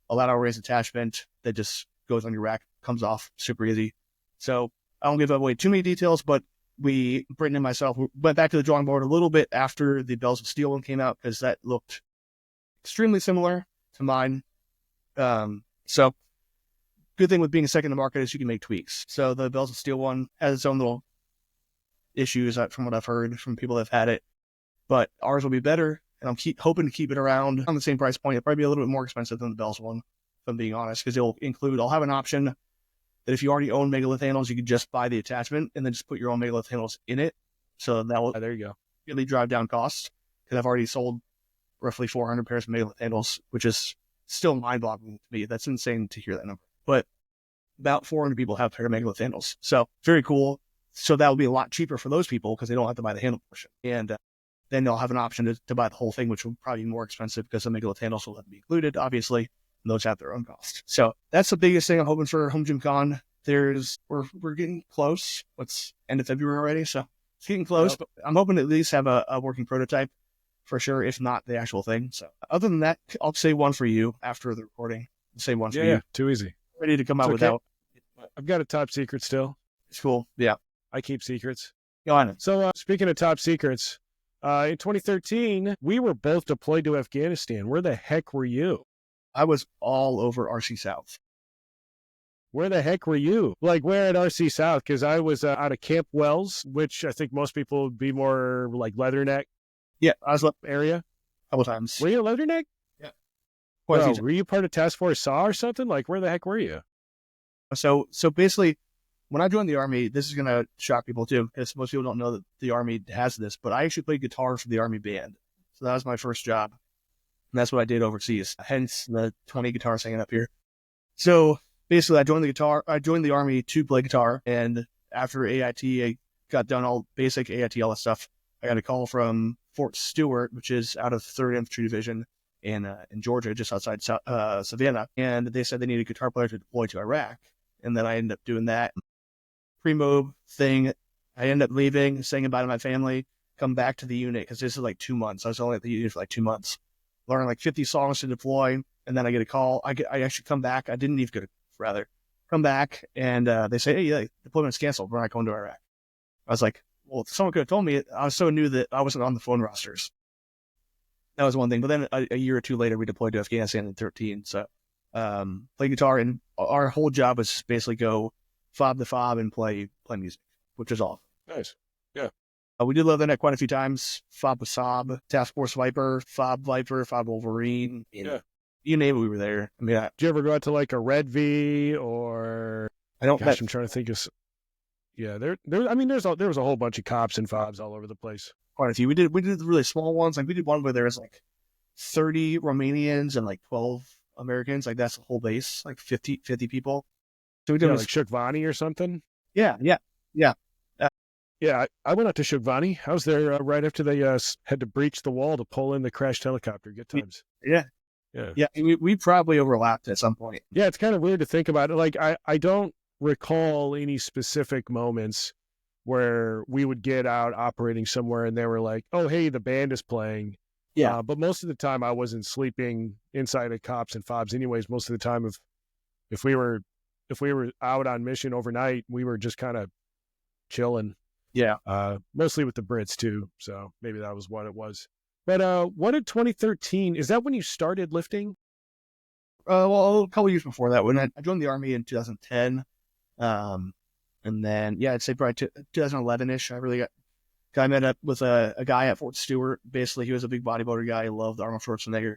[SPEAKER 2] a lateral raise attachment that just goes on your rack, comes off super easy. So I won't give away too many details, but Britton and myself, went back to the drawing board a little bit after the Bells of Steel one came out because that looked extremely similar to mine. So good thing with being second in the market is you can make tweaks. So the Bells of Steel one has its own little issues from what I've heard from people that have had it, but ours will be better, and I'm hoping to keep it around on the same price point. It'll probably be a little bit more expensive than the Bells one, if I'm being honest, because I'll have an option that if you already own Meglet handles, you could just buy the attachment and then just put your own Meglet handles in it. So that will
[SPEAKER 1] there you go.
[SPEAKER 2] Really drive down costs, because I've already sold roughly 400 pairs of Meglet handles, which is still mind-boggling to me. That's insane to hear that number. But about 400 people have a pair of Meglet handles. So very cool. So that will be a lot cheaper for those people because they don't have to buy the handle portion. And then they'll have an option to buy the whole thing, which will probably be more expensive because the Meglet handles will have to be included, obviously, and those have their own cost. So that's the biggest thing I'm hoping for Home Gym Con. We're getting close. It's end of February already, so It's getting close,
[SPEAKER 1] Yep.
[SPEAKER 2] but I'm hoping to at least have a working prototype for sure, if not the actual thing. So other than that, I'll say one for you after the recording. I'll say one for
[SPEAKER 1] Yeah,
[SPEAKER 2] you.
[SPEAKER 1] too easy.
[SPEAKER 2] Ready to come
[SPEAKER 1] It's
[SPEAKER 2] out with
[SPEAKER 1] okay.
[SPEAKER 2] that.
[SPEAKER 1] I've got a top secret still.
[SPEAKER 2] It's cool. Yeah.
[SPEAKER 1] I keep secrets.
[SPEAKER 2] Go on.
[SPEAKER 1] So speaking of top secrets, in 2013, we were both deployed to Afghanistan. Where the heck were you?
[SPEAKER 2] I was all over RC South.
[SPEAKER 1] Where the heck were you? Like, where at RC South? Because I was out of Camp Wells, which I think most people would be more like Leatherneck
[SPEAKER 2] Yeah, I was up
[SPEAKER 1] area.
[SPEAKER 2] a couple times.
[SPEAKER 1] Were you at Leatherneck?
[SPEAKER 2] Yeah. Quite a
[SPEAKER 1] Bro,
[SPEAKER 2] few
[SPEAKER 1] were you part of Task Force SAW or something? Like, where the heck were you?
[SPEAKER 2] times. So basically, when I joined the Army, this is going to shock people too, because most people don't know that the Army has this, but I actually played guitar for the Army band. So that was my first job. And that's what I did overseas. Hence the 20 guitars hanging up here. So basically, I joined the Army to play guitar. And after AIT, I got done all basic AIT, all that stuff. I got a call from Fort Stewart, which is out of 3rd Infantry Division in Georgia, just outside Savannah. And they said they needed a guitar player to deploy to Iraq. And then I ended up doing that pre-mob thing. I ended up leaving, saying goodbye to my family, come back to the unit, because this is like 2 months. I was only at the unit for like 2 months. Learn like 50 songs to deploy, and then I get a call. I actually come back. I didn't even come back, and they say, hey, yeah, deployment's canceled. We're not going to Iraq. I was like, well, if someone could have told me. I was so new that I wasn't on the phone rosters. That was one thing. But then a year or two later, we deployed to Afghanistan in 2013. So play guitar, and our whole job was basically go fob to fob and play music, which is awesome.
[SPEAKER 1] Nice. Yeah.
[SPEAKER 2] We did Leatherneck quite a few times. Fob with Sob, Task Force Viper, Fob Wolverine.
[SPEAKER 1] Yeah.
[SPEAKER 2] You name it, we were there. I mean,
[SPEAKER 1] Did you ever go out to like a Red V or?
[SPEAKER 2] I don't.
[SPEAKER 1] Gosh, I'm trying to think of. Yeah, there. I mean, there was a whole bunch of cops and fobs all over the place.
[SPEAKER 2] Quite a few. We did the really small ones. Like we did one where there was like 30 Romanians and like 12 Americans. Like that's the whole base, like 50 people. So we did
[SPEAKER 1] like Shukvani or something.
[SPEAKER 2] Yeah.
[SPEAKER 1] Yeah, I went out to Shukvani. I was there right after they had to breach the wall to pull in the crashed helicopter. Good times.
[SPEAKER 2] Yeah. We probably overlapped at some point.
[SPEAKER 1] Yeah, it's kind of weird to think about it. Like I don't recall any specific moments where we would get out operating somewhere and they were like, "Oh, hey, the band is playing."
[SPEAKER 2] Yeah.
[SPEAKER 1] But most of the time, I wasn't sleeping inside of cops and fobs. Anyways, most of the time, if we were out on mission overnight, we were just kind of chilling.
[SPEAKER 2] Yeah.
[SPEAKER 1] Mostly with the Brits too. So maybe that was what it was. But what in 2013, is that when you started lifting?
[SPEAKER 2] Well, a couple years before that, when I joined the Army in 2010. And then, yeah, I'd say probably 2011-ish, I met up with a guy at Fort Stewart. Basically, he was a big bodybuilder guy. He loved Arnold Schwarzenegger.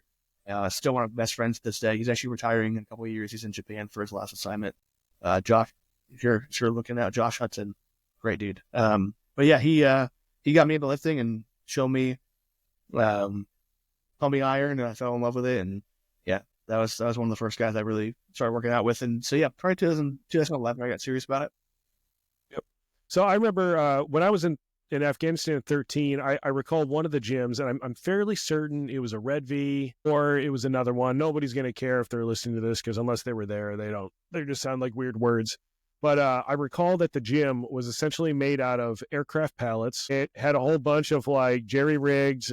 [SPEAKER 2] Still one of my best friends to this day. He's actually retiring in a couple of years. He's in Japan for his last assignment. Josh, if you're looking at Josh Hudson, great dude. But yeah, he got me into lifting and showed me pumping iron, and I fell in love with it. And yeah, that was one of the first guys I really started working out with. And so yeah, probably 2011, I got serious about it.
[SPEAKER 1] Yep. So I remember when I was in Afghanistan in 2013, I recall one of the gyms, and I'm fairly certain it was a Red V or it was another one. Nobody's going to care if they're listening to this because unless they were there, they just sound like weird words. But I recall that the gym was essentially made out of aircraft pallets. It had a whole bunch of like jerry-rigged,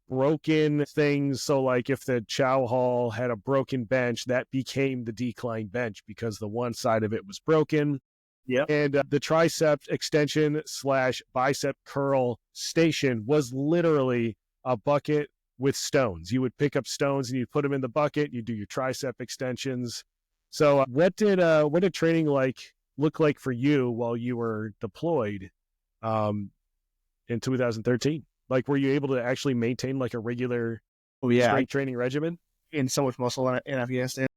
[SPEAKER 1] broken things. So like if the chow hall had a broken bench, that became the decline bench because the one side of it was broken.
[SPEAKER 2] Yeah.
[SPEAKER 1] And the tricep extension / bicep curl station was literally a bucket with stones. You would pick up stones and you put them in the bucket. You do your tricep extensions. So what did training look like for you while you were deployed in 2013? Like, were you able to actually maintain like a regular strength training regimen?
[SPEAKER 2] And so much muscle in Afghanistan.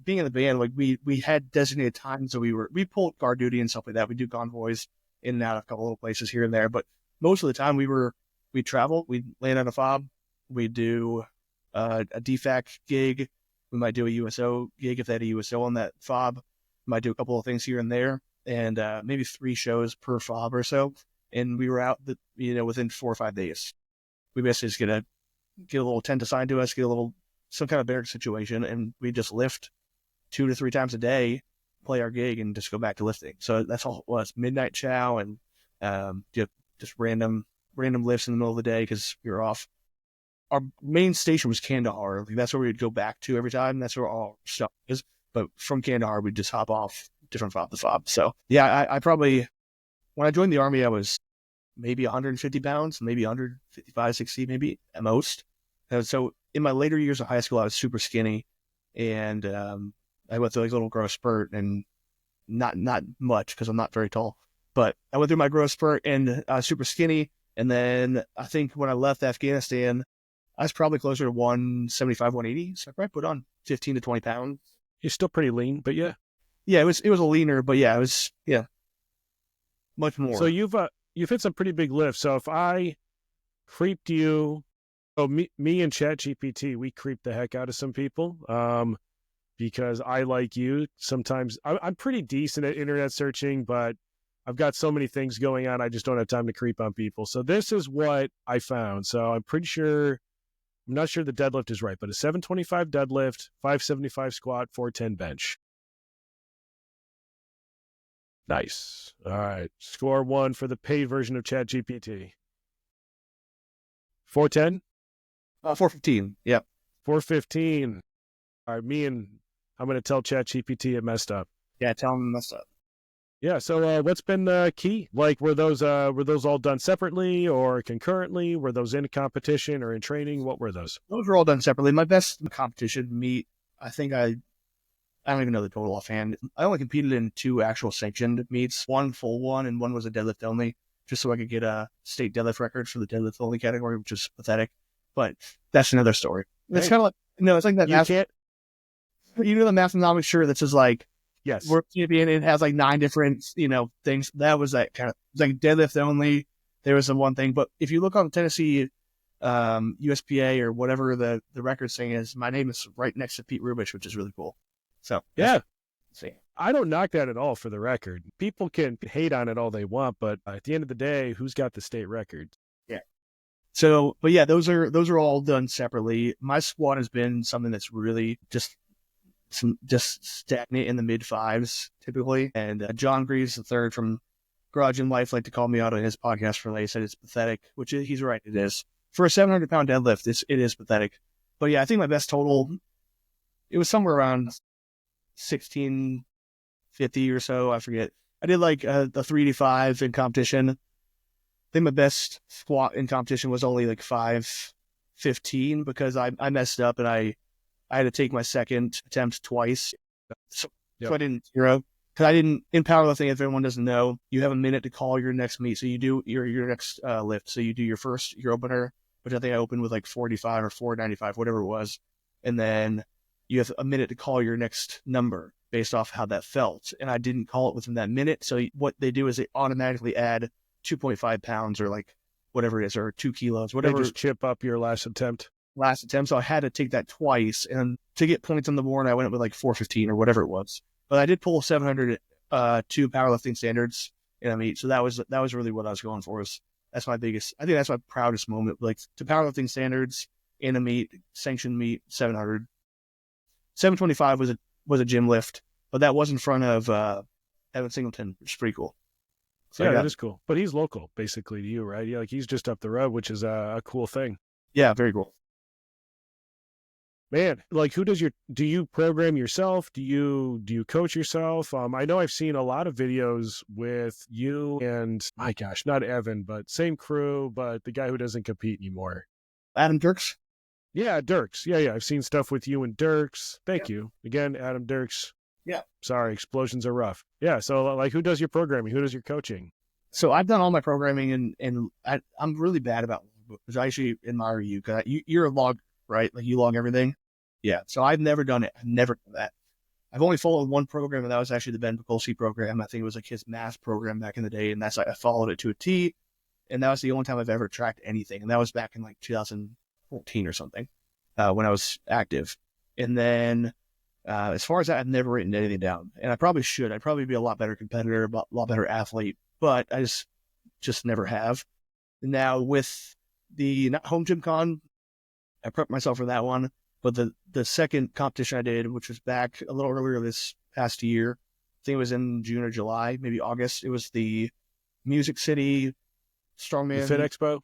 [SPEAKER 2] Being in the band, like we had designated times that we pulled guard duty and stuff like that. We do convoys in and out of a couple little places here and there, but most of the time we travel. We land on a fob. We do a DFAC gig. We might do a USO gig if they had a USO on that fob. Might do a couple of things here and there, and maybe 3 shows per fob or so. And we were out, within 4 or 5 days. We basically just get a little tent assigned to us, get some kind of barrack situation, and we just lift 2 to 3 times a day, play our gig, and just go back to lifting. So that's all it was: midnight chow and just random lifts in the middle of the day because we were off. Our main station was Kandahar. Like, that's where we'd go back to every time. That's where all our stuff is. But from Kandahar, we'd just hop off different fob to fob. So yeah, I probably, when I joined the Army, I was maybe 150 pounds, maybe 155, 60, maybe at most. And so in my later years of high school, I was super skinny, and I went through like a little growth spurt, and not much because I'm not very tall, but I went through my growth spurt and I was super skinny. And then I think when I left Afghanistan, I was probably closer to 175, 180. So I probably put on 15 to 20 pounds.
[SPEAKER 1] You're still pretty lean, but yeah.
[SPEAKER 2] Yeah, it was a leaner, but yeah, it was, much more.
[SPEAKER 1] So you've hit some pretty big lifts. So if I creeped you, me and ChatGPT, we creep the heck out of some people. Because I, like you, sometimes I'm pretty decent at internet searching, but I've got so many things going on, I just don't have time to creep on people. So this is what I found. So I'm not sure the deadlift is right, but a 725 deadlift, 575 squat, 410 bench. Nice. All right. Score 1 for the paid version of ChatGPT. 410?
[SPEAKER 2] 415. Yep.
[SPEAKER 1] 415. All right. I'm going to tell ChatGPT it messed up.
[SPEAKER 2] Yeah, tell them it messed up.
[SPEAKER 1] Yeah. So what's been the key? Like, were those all done separately or concurrently? Were those in competition or in training? What were those?
[SPEAKER 2] Those were all done separately. My best competition meet, I think I don't even know the total offhand. I only competed in 2 actual sanctioned meets, one full one and one was a deadlift only, just so I could get a state deadlift record for the deadlift only category, which is pathetic. But that's another story. It's kind of like, it's like that. You know the Mathnomics shirt that says like,
[SPEAKER 1] yes,
[SPEAKER 2] world champion. It has like 9 different, things. That was that kind of like deadlift only. There was the one thing, but if you look on Tennessee, USPA or whatever the record thing is, my name is right next to Pete Rubish, which is really cool. So
[SPEAKER 1] yeah, I don't knock that at all. For the record, people can hate on it all they want, but at the end of the day, who's got the state record?
[SPEAKER 2] Yeah. So, but yeah, those are all done separately. My squat has been something that's really just stagnant in the mid 5s typically. And John Greaves III from Garage and Life like to call me out on his podcast for late. He said it's pathetic, which he's right. It is for a 700-pound deadlift. It is pathetic. But yeah, I think my best total, it was somewhere around 1650 or so. I forget. I did like the 385 in competition. I think my best squat in competition was only like 515 because I messed up and I had to take my second attempt twice. So I didn't zero. Because I didn't, in powerlifting, if everyone doesn't know, you have a minute to call your next meet. So you do your next lift. So you do your opener, which I think I opened with like 485 or 495, whatever it was. And then you have a minute to call your next number based off how that felt. And I didn't call it within that minute. So what they do is they automatically add 2.5 pounds or like whatever it is, or 2 kilos, whatever.
[SPEAKER 1] They just chip up your last attempt.
[SPEAKER 2] So I had to take that twice, and to get points on the board, I went up with like 415 or whatever it was. But I did pull 700 to powerlifting standards in a meet, so that was really what I was going for. That's my biggest. I think that's my proudest moment. Like to powerlifting standards in a meet, sanctioned meet, 700, 725 was a gym lift, but that was in front of Evan Singleton, which is pretty cool. So
[SPEAKER 1] yeah, that is cool. But he's local, basically, to you, right? Yeah, like he's just up the road, which is a cool thing.
[SPEAKER 2] Yeah, very cool.
[SPEAKER 1] Man, like do you program yourself? Do you coach yourself? I know I've seen a lot of videos with you and, my gosh, not Evan, but same crew, but the guy who doesn't compete anymore.
[SPEAKER 2] Adam Dirks?
[SPEAKER 1] Yeah, Dirks. Yeah. I've seen stuff with you and Dirks. Thank you. Again, Adam Dirks.
[SPEAKER 2] Yeah.
[SPEAKER 1] Sorry, explosions are rough. Yeah, so like who does your programming? Who does your coaching?
[SPEAKER 2] So I've done all my programming and I'm really bad about logbooks, which I actually admire you because you're a log, right? Like you log everything. Yeah. So I've never done it. I've never done that. I've only followed one program, and that was actually the Ben Mikulski program. I think it was like his math program back in the day, and that's like I followed it to a T, and that was the only time I've ever tracked anything, and that was back in like 2014 or something when I was active. And then as far as that, I've never written anything down, and I probably should. I'd probably be a lot better competitor, a lot better athlete, but I just never have. Now with the not home gym con, I prepped myself for that one. But the second competition I did, which was back a little earlier this past year, I think it was in June or July, maybe August. It was the Music City
[SPEAKER 1] The Fit
[SPEAKER 2] Strongman.
[SPEAKER 1] Expo?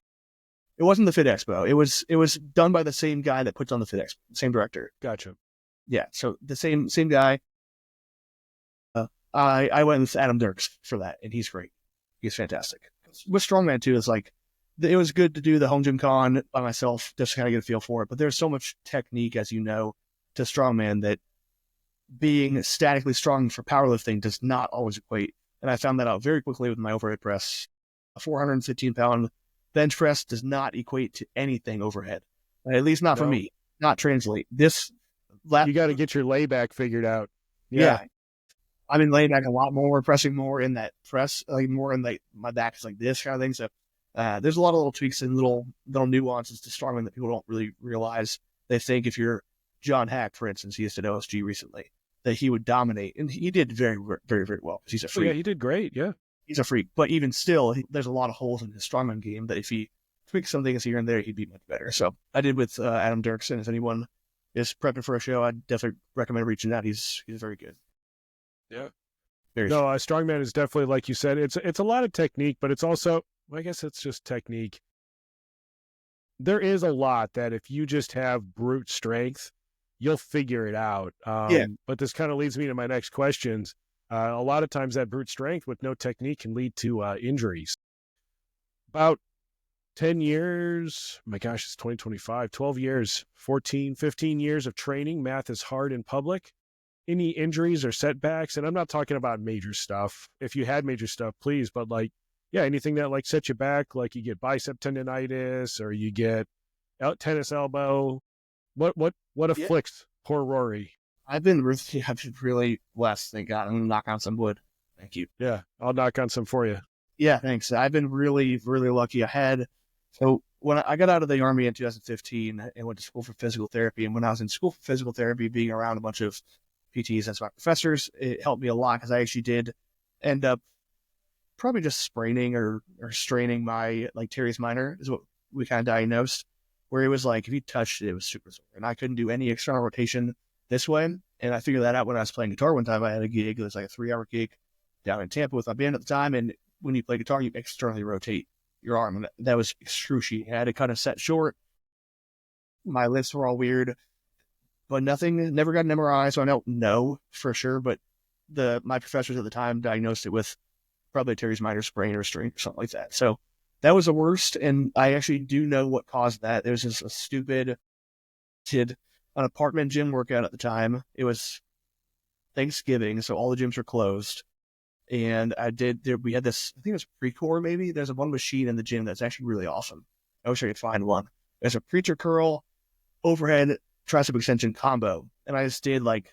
[SPEAKER 2] It wasn't the Fit Expo. It was done by the same guy that puts on the Fit Expo, same director.
[SPEAKER 1] Gotcha.
[SPEAKER 2] Yeah, so the same guy. I went with Adam Dirks for that, and he's great. He's fantastic. With Strongman too, it's like it was good to do the home gym con by myself, just to kind of get a feel for it. But there's so much technique, as you know, to Strongman that being statically strong for powerlifting does not always equate. And I found that out very quickly with my overhead press. A 415-pound bench press does not equate to anything overhead, at least not for me. Not translate. This
[SPEAKER 1] you got to get your layback figured out.
[SPEAKER 2] Yeah. I've been laying back a lot more, pressing more in that press, like more in like my back is like this kind of thing. So there's a lot of little tweaks and little nuances to strongman that people don't really realize. They think if you're John Hack, for instance, he used to OSG recently, that he would dominate, and he did very, very, very well because he's a freak.
[SPEAKER 1] Yeah, he did great. Yeah,
[SPEAKER 2] he's a freak. But even still, there's a lot of holes in his strongman game that if he tweaks some things here and there, he'd be much better. So I did with Adam Dirks, and if anyone is prepping for a show, I'd definitely recommend reaching out. He's very good.
[SPEAKER 1] Yeah.
[SPEAKER 2] Very
[SPEAKER 1] no, strongman is definitely, like you said, it's a lot of technique, but it's also, well, I guess it's just technique. There is a lot that if you just have brute strength, you'll figure it out. But this kind of leads me to my next questions. A lot of times that brute strength with no technique can lead to injuries. About 10 years, my gosh, it's 2025, 12 years, 14, 15 years of training. Math is hard in public. Any injuries or setbacks? And I'm not talking about major stuff. If you had major stuff, please. But like, yeah, anything that like set you back, like you get bicep tendonitis or you get tennis elbow. What afflicts poor Rory?
[SPEAKER 2] I've been really blessed. Thank God. I'm going to knock on some wood. Thank you.
[SPEAKER 1] Yeah, I'll knock on some for you.
[SPEAKER 2] Yeah, thanks. I've been really, really lucky. So when I got out of the Army in 2015 and went to school for physical therapy, and when I was in school for physical therapy, being around a bunch of PTs and my professors, it helped me a lot because I actually did end up probably just spraining or straining my like teres minor is what we kind of diagnosed, where it was like if you touched it, it was super sore, and I couldn't do any external rotation this way. And I figured that out when I was playing guitar one time. I had a gig, it was like a 3-hour gig down in Tampa with my band at the time, and when you play guitar, you externally rotate your arm, and that was excruciating. I had to kind of set short. My lifts were all weird. But never got an MRI, so I don't know for sure. But my professors at the time diagnosed it with probably a teres minor sprain or strain or something like that. So that was the worst, and I actually do know what caused that. There was just a stupid an apartment gym workout at the time. It was Thanksgiving, so all the gyms were closed. And we had this, I think it was Precor maybe. There's one machine in the gym that's actually really awesome. I wish I could find one. There's a preacher curl, overhead, tricep extension combo, and I just did like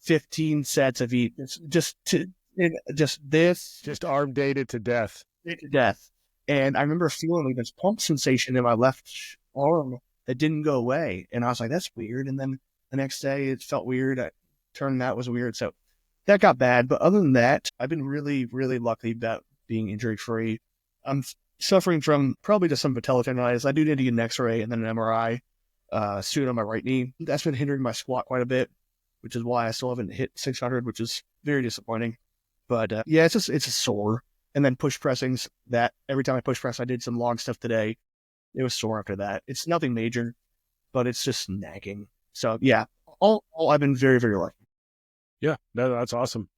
[SPEAKER 2] 15 sets of each, just
[SPEAKER 1] arm dated to death.
[SPEAKER 2] And I remember feeling like this pump sensation in my left arm that didn't go away, and I was like, that's weird. And then the next day it felt weird. I turned that was weird, so that got bad. But other than that, I've been really, really lucky about being injury free. I'm suffering from probably just some patella tendonitis. I do need to get an X-ray and then an MRI. Soon on my right knee. That's been hindering my squat quite a bit, which is why I still haven't hit 600, which is very disappointing. But yeah, it's a sore. And then push pressings, that every time I push press, I did some long stuff today. It was sore after that. It's nothing major, but it's just nagging. So yeah, all I've been very, very lucky.
[SPEAKER 1] Yeah, that's awesome.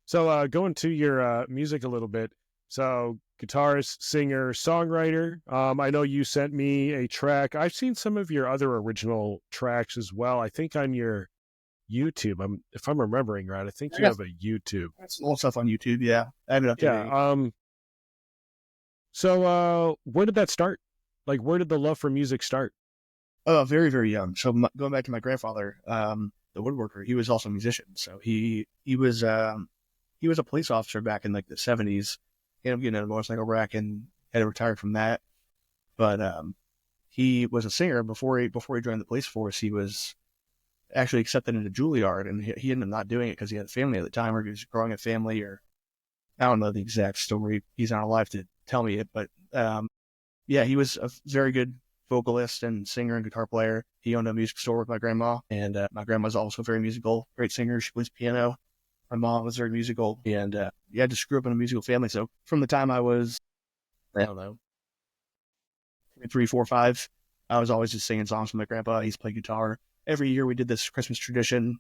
[SPEAKER 1] So going to your music a little bit. So guitarist, singer, songwriter. I know you sent me a track. I've seen some of your other original tracks as well. I think on your YouTube, if I'm remembering right, I think you have a YouTube.
[SPEAKER 2] That's old stuff on YouTube. Yeah, I have it up to
[SPEAKER 1] date. So where did that start? Like, where did the love for music start?
[SPEAKER 2] Oh, very, very young. So going back to my grandfather, the woodworker, he was also a musician. So he was a police officer back in like the 70s. He ended up getting in a motorcycle wreck and had to retire from that. But he was a singer before he joined the police force. He was actually accepted into Juilliard, and he ended up not doing it because he had a family at the time, or he was growing a family, or I don't know the exact story. He's not alive to tell me it, but yeah, he was a very good vocalist and singer and guitar player. He owned a music store with my grandma, and my grandma's also very musical, great singer. She plays piano. My mom was very musical, and I just grew up in a musical family. So from the time I was, I don't know, 3, 4, 5, I was always just singing songs with my grandpa. He's played guitar. Every year we did this Christmas tradition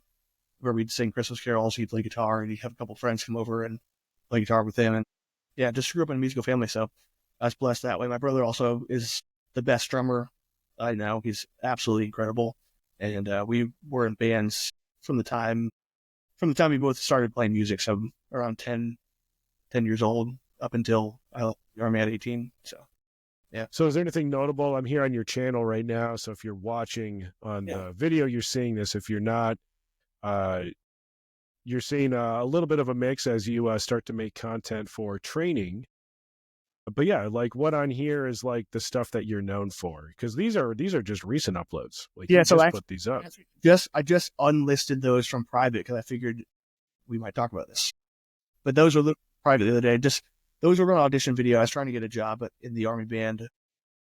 [SPEAKER 2] where we'd sing Christmas carols. He'd play guitar, and he'd have a couple friends come over and play guitar with him. And yeah, just grew up in a musical family, so I was blessed that way. My brother also is the best drummer I know. He's absolutely incredible, and we were in bands from the time we both started playing music. So around 10 years old up until I left the Army at 18. So yeah.
[SPEAKER 1] So is there anything notable? I'm here on your channel right now. So if you're watching on the video, you're seeing this. If you're not, you're seeing a little bit of a mix as you start to make content for training. But yeah, like what on here is like the stuff that you're known for, because these are just recent uploads. Like
[SPEAKER 2] Yeah,
[SPEAKER 1] you
[SPEAKER 2] so
[SPEAKER 1] just put these up.
[SPEAKER 2] I just unlisted those from private because I figured we might talk about this. But those were private the other day. Those were an audition video. I was trying to get a job in the Army band.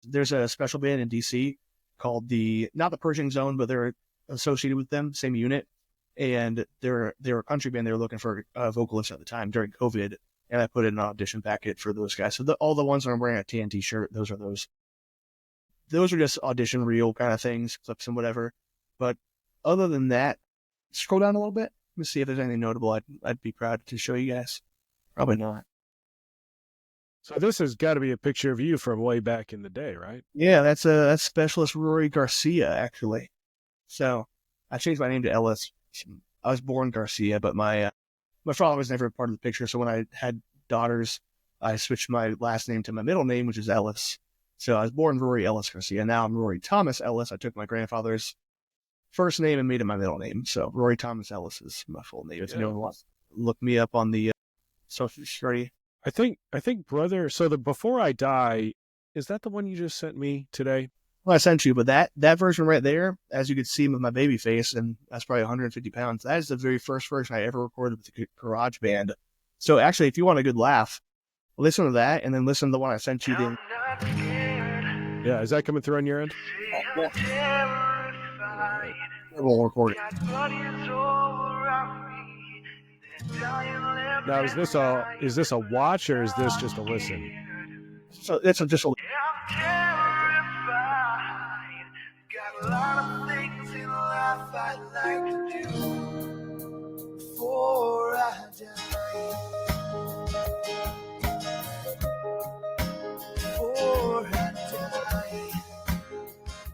[SPEAKER 2] There's a special band in DC called not the Pershing Zone, but they're associated with them, same unit. And they're a country band. They were looking for a vocalist at the time during COVID. And I put in an audition packet for those guys. So all the ones that I'm wearing a TNT shirt, those are those. Those are just audition reel kind of things, clips and whatever. But other than that, scroll down a little bit. Let me see if there's anything notable. I'd be proud to show you guys. Probably not.
[SPEAKER 1] So this has got to be a picture of you from way back in the day, right?
[SPEAKER 2] Yeah, that's Specialist Rory Garcia, actually. So I changed my name to Ellis. I was born Garcia, but my father was never a part of the picture. So when I had daughters, I switched my last name to my middle name, which is Ellis. So I was born Rory Ellis Garcia. Now I'm Rory Thomas Ellis. I took my grandfather's first name and made it my middle name. So Rory Thomas Ellis is my full name. If anyone wants to look me up on the social security.
[SPEAKER 1] I think brother. So the Before I Die, is that the one you just sent me today?
[SPEAKER 2] Well, I sent you, but that version right there, as you could see with my baby face, and that's probably 150 pounds. That is the very first version I ever recorded with the Garage Band. So actually, if you want a good laugh, listen to that, and then listen to the one I sent you.
[SPEAKER 1] Yeah, is that coming through on your end?
[SPEAKER 2] We'll record it.
[SPEAKER 1] Now, is this a watch or is this just a listen?
[SPEAKER 2] So it's just a.
[SPEAKER 3] Got a lot of things in life I'd like to do before I die. Before I die.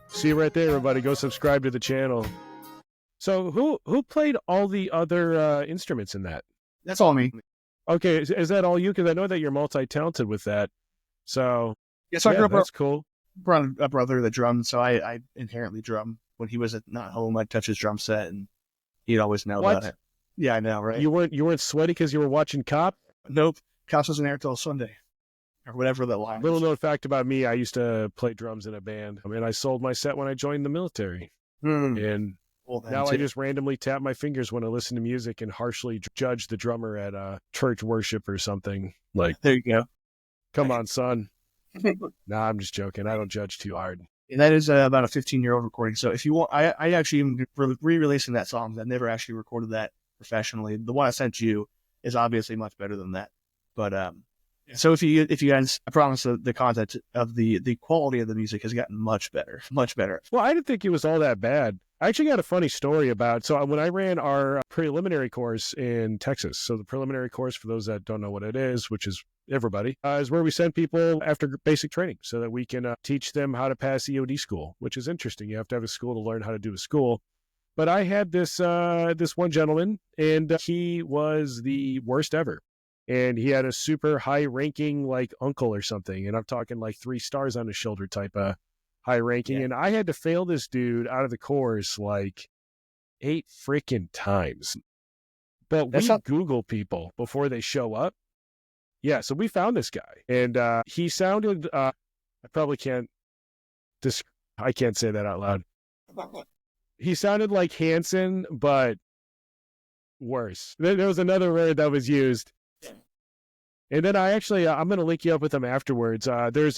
[SPEAKER 1] See you right there, everybody. Go subscribe to the channel. So who played all the other instruments in that?
[SPEAKER 2] That's all me.
[SPEAKER 1] Okay, is that all you? Because I know that you're multi-talented with that. So
[SPEAKER 2] yeah, so I grew up.
[SPEAKER 1] That's cool.
[SPEAKER 2] A brother that drummed, so I inherently drum. When he was not home, I'd touch his drum set, and he'd always know about it. Yeah, I know, right?
[SPEAKER 1] You weren't sweaty because you were watching Cop?
[SPEAKER 2] Nope. Cops wasn't aired till Sunday, or whatever that line.
[SPEAKER 1] Little known fact about me: I used to play drums in a band. I mean, I sold my set when I joined the military, and now I just randomly tap my fingers when I listen to music and harshly judge the drummer at church worship or something. Like,
[SPEAKER 2] there you go.
[SPEAKER 1] Come on, son. Nah, I'm just joking. I don't judge too hard.
[SPEAKER 2] And that is about a 15-year-old recording. So if you want, I actually am re-releasing that song. I've never actually recorded that professionally. The one I sent you is obviously much better than that. But so if you guys, I promise the content of the quality of the music has gotten much better, much better.
[SPEAKER 1] Well, I didn't think it was all that bad. I actually got a funny story about, so when I ran our preliminary course in Texas, so the preliminary course, for those that don't know what it is, which is everybody, is where we send people after basic training so that we can teach them how to pass EOD school, which is interesting. You have to have a school to learn how to do a school. But I had this one gentleman, and he was the worst ever. And he had a super high-ranking, like, uncle or something. And I'm talking like 3 stars on his shoulder type of high ranking. Yeah. And I had to fail this dude out of the course like 8 freaking times. But we Google people before they show up. Yeah, so we found this guy. And he sounded, I probably can't, I can't say that out loud. He sounded like Hanson, but worse. There was another word that was used. And then I actually, I'm going to link you up with him afterwards. There's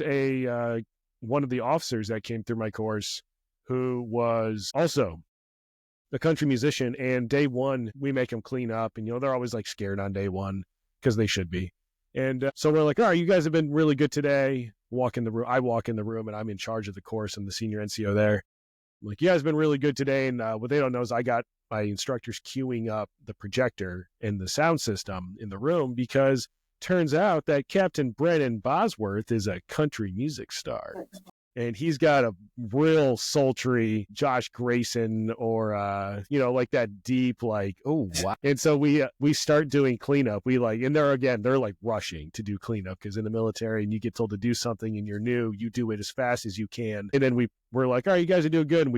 [SPEAKER 1] one of the officers that came through my course who was also a country musician, and day one, we make them clean up. And, they're always like scared on day one because they should be. And so we're like, all right, you guys have been really good today. I walk in the room and I'm in charge of the course. I'm the senior NCO there. I'm like, you guys have been really good today. And what they don't know is I got my instructors queuing up the projector and the sound system in the room, because turns out that Captain Brennan Bosworth is a country music star. And he's got a real sultry Josh Grayson or, like that deep, like, oh, wow. And so we start doing cleanup. And they're like rushing to do cleanup, because in the military, and you get told to do something and you're new, you do it as fast as you can. And then we're like, all right, you guys are doing good. And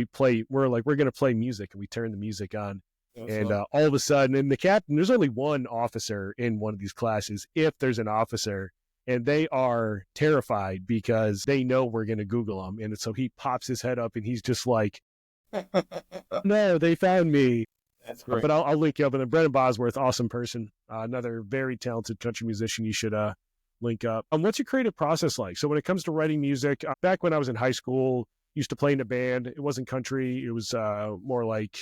[SPEAKER 1] we're like, we're going to play music, and we turn the music on. And all of a sudden, and the captain, there's only one officer in one of these classes, if there's an officer. And they are terrified because they know we're going to Google him. And so he pops his head up and he's just like, no, they found me.
[SPEAKER 2] That's great.
[SPEAKER 1] But I'll link you up. And then Brennan Bosworth, awesome person. Another very talented country musician you should link up. What's your creative process like? So when it comes to writing music, back when I was in high school, used to play in a band. It wasn't country. It was more like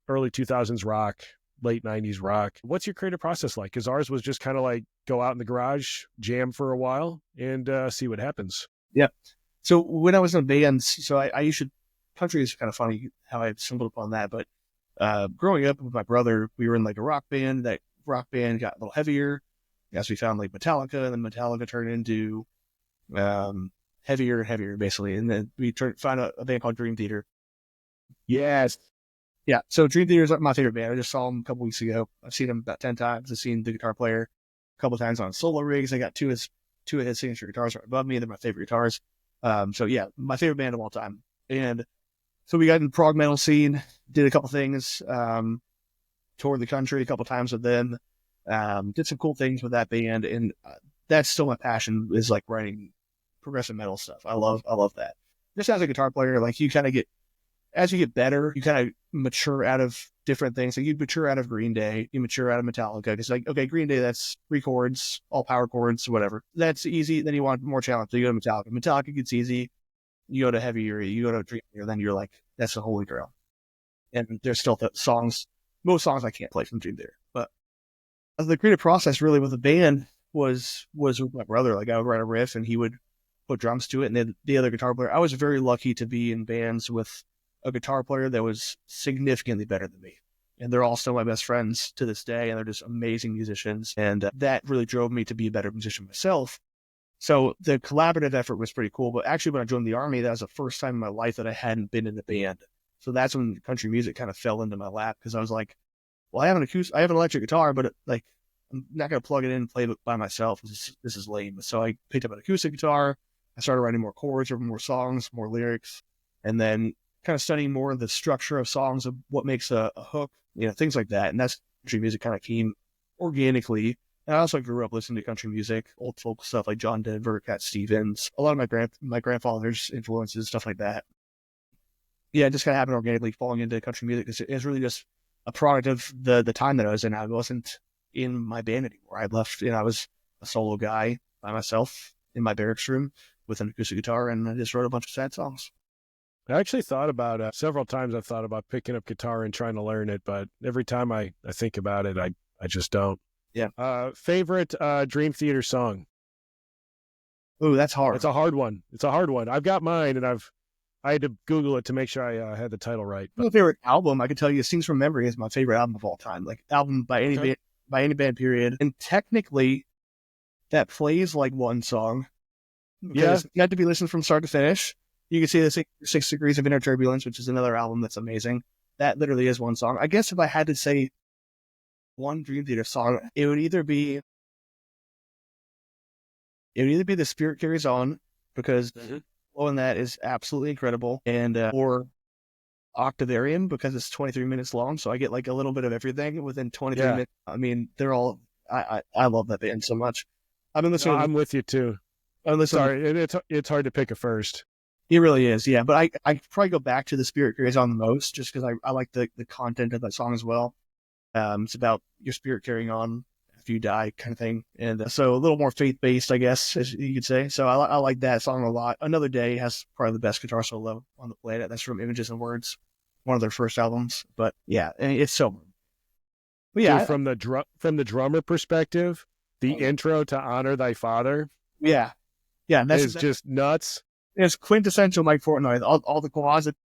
[SPEAKER 1] early 2000s rock, late 90s rock. What's your creative process like? Because ours was just kind of like go out in the garage, jam for a while, and see what happens.
[SPEAKER 2] Yeah. So when I was in bands, so I used to, country is kind of funny how I stumbled upon that, but growing up with my brother, we were in like a rock band. That rock band got a little heavier as we found like Metallica, and then Metallica turned into heavier and heavier, basically. And then we found a band called Dream Theater.
[SPEAKER 1] Yes.
[SPEAKER 2] Yeah, so Dream Theater is my favorite band. I just saw them a couple weeks ago. I've seen them about 10 times. I've seen the guitar player a couple times on solo rigs. I got two of his signature guitars right above me. They're my favorite guitars. So yeah, my favorite band of all time. And so we got in the prog metal scene, did a couple things, toured the country a couple times with them, did some cool things with that band. And that's still my passion, is like writing progressive metal stuff. I love that. Just as a guitar player, like you kind of get, as you get better, you kind of mature out of different things. Like you mature out of Green Day, you mature out of Metallica. It's like, okay, Green Day, that's 3 chords, all power chords, whatever. That's easy. Then you want more challenge. So you go to Metallica. Metallica gets easy. You go to heavier, you go to Dream Theater, then you're like, that's the holy grail. And there's still most songs I can't play from Dream Theater. But the creative process really with the band was with my brother. Like I would write a riff and he would put drums to it. And then the other guitar player, I was very lucky to be in bands with a guitar player that was significantly better than me. And they're all still my best friends to this day. And they're just amazing musicians. And that really drove me to be a better musician myself. So the collaborative effort was pretty cool. But actually, when I joined the Army, that was the first time in my life that I hadn't been in a band. So that's when country music kind of fell into my lap, because I was like, well, I have an electric guitar, but I'm not going to plug it in and play it by myself. This is lame. So I picked up an acoustic guitar. I started writing more chords, or more songs, more lyrics, and then kind of studying more of the structure of songs, of what makes a hook, things like that. And that's country music kind of came organically. And I also grew up listening to country music, old folk stuff like John Denver, Cat Stevens, a lot of my grandfather's influences, stuff like that. Yeah, it just kind of happened organically, falling into country music. It's really just a product of the time that I was in. I wasn't in my band anymore. I left, I was a solo guy by myself in my barracks room with an acoustic guitar, and I just wrote a bunch of sad songs.
[SPEAKER 1] I actually thought about several times. I've thought about picking up guitar and trying to learn it, but every time I think about it, I just don't.
[SPEAKER 2] Yeah.
[SPEAKER 1] Favorite Dream Theater song?
[SPEAKER 2] Oh, that's hard.
[SPEAKER 1] It's a hard one. I've got mine, and I had to Google it to make sure I had the title right.
[SPEAKER 2] My favorite album, I could tell you, Sings from Memory is my favorite album of all time. Like album by any band, period. And technically, that plays like one song. Yeah, you have to be listened from start to finish. You can see the 6 Degrees of Inner Turbulence, which is another album that's amazing. That literally is one song. I guess if I had to say one Dream Theater song, it would either be The Spirit Carries On, because flow in that is absolutely incredible, and or Octavarium, because it's 23 minutes long, so I get like a little bit of everything within 23 minutes. I mean, they're all, I love that band so much. I've been listening.
[SPEAKER 1] I'm with you too. Sorry, it's hard to pick a first.
[SPEAKER 2] It really is, yeah. But I probably go back to The Spirit Carries On the most, just because I like the content of that song as well. It's about your spirit carrying on after you die, kind of thing. And so a little more faith-based, I guess, as you could say. So I like that song a lot. Another Day has probably the best guitar solo on the planet. That's from Images and Words. one of their first albums. But yeah, and it's so. But yeah,
[SPEAKER 1] Dude, from the drummer perspective, the intro to Honor Thy Father
[SPEAKER 2] yeah,
[SPEAKER 1] is just nuts.
[SPEAKER 2] It's quintessential Mike Portnoy. All the closet.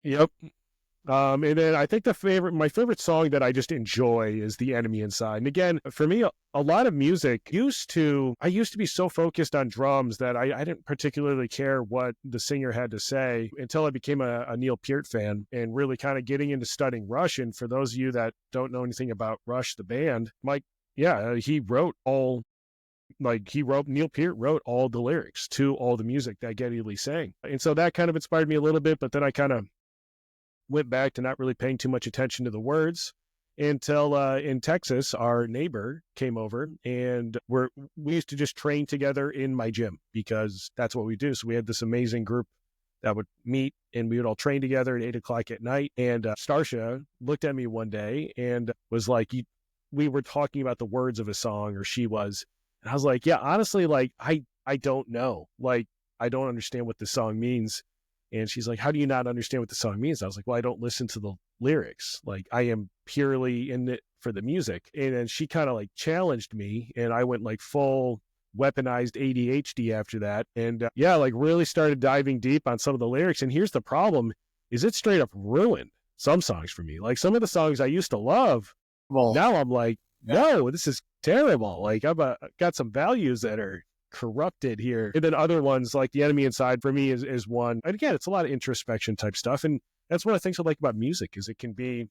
[SPEAKER 1] Yep. And then I think my favorite song that I just enjoy is The Enemy Inside. And again, for me, a lot of music I used to be so focused on drums that I didn't particularly care what the singer had to say until I became a Neil Peart fan and really kind of getting into studying Rush. And for those of you that don't know anything about Rush, the band, Mike, yeah, Neil Peart wrote all the lyrics to all the music that Geddy Lee sang. And so that kind of inspired me a little bit, but then I kind of went back to not really paying too much attention to the words until in Texas, our neighbor came over and we used to just train together in my gym because that's what we do. So we had this amazing group that would meet and we would all train together at 8:00 at night. And Starsha looked at me one day and was like, we were talking about the words of a song, or she was. And I was like, yeah, honestly, like, I don't know. Like, I don't understand what this song means. And she's like, how do you not understand what the song means? I was like, well, I don't listen to the lyrics. Like, I am purely in it for the music. And then she kind of like challenged me and I went like full weaponized ADHD after that. And like really started diving deep on some of the lyrics. And here's the problem is it straight up ruined some songs for me. Like some of the songs I used to love. Well, now I'm like, no, this is terrible. Like I've got some values that are corrupted here. And then other ones like The Enemy Inside for me is one. And again, it's a lot of introspection type stuff. And that's one of the things I like about music is it can be,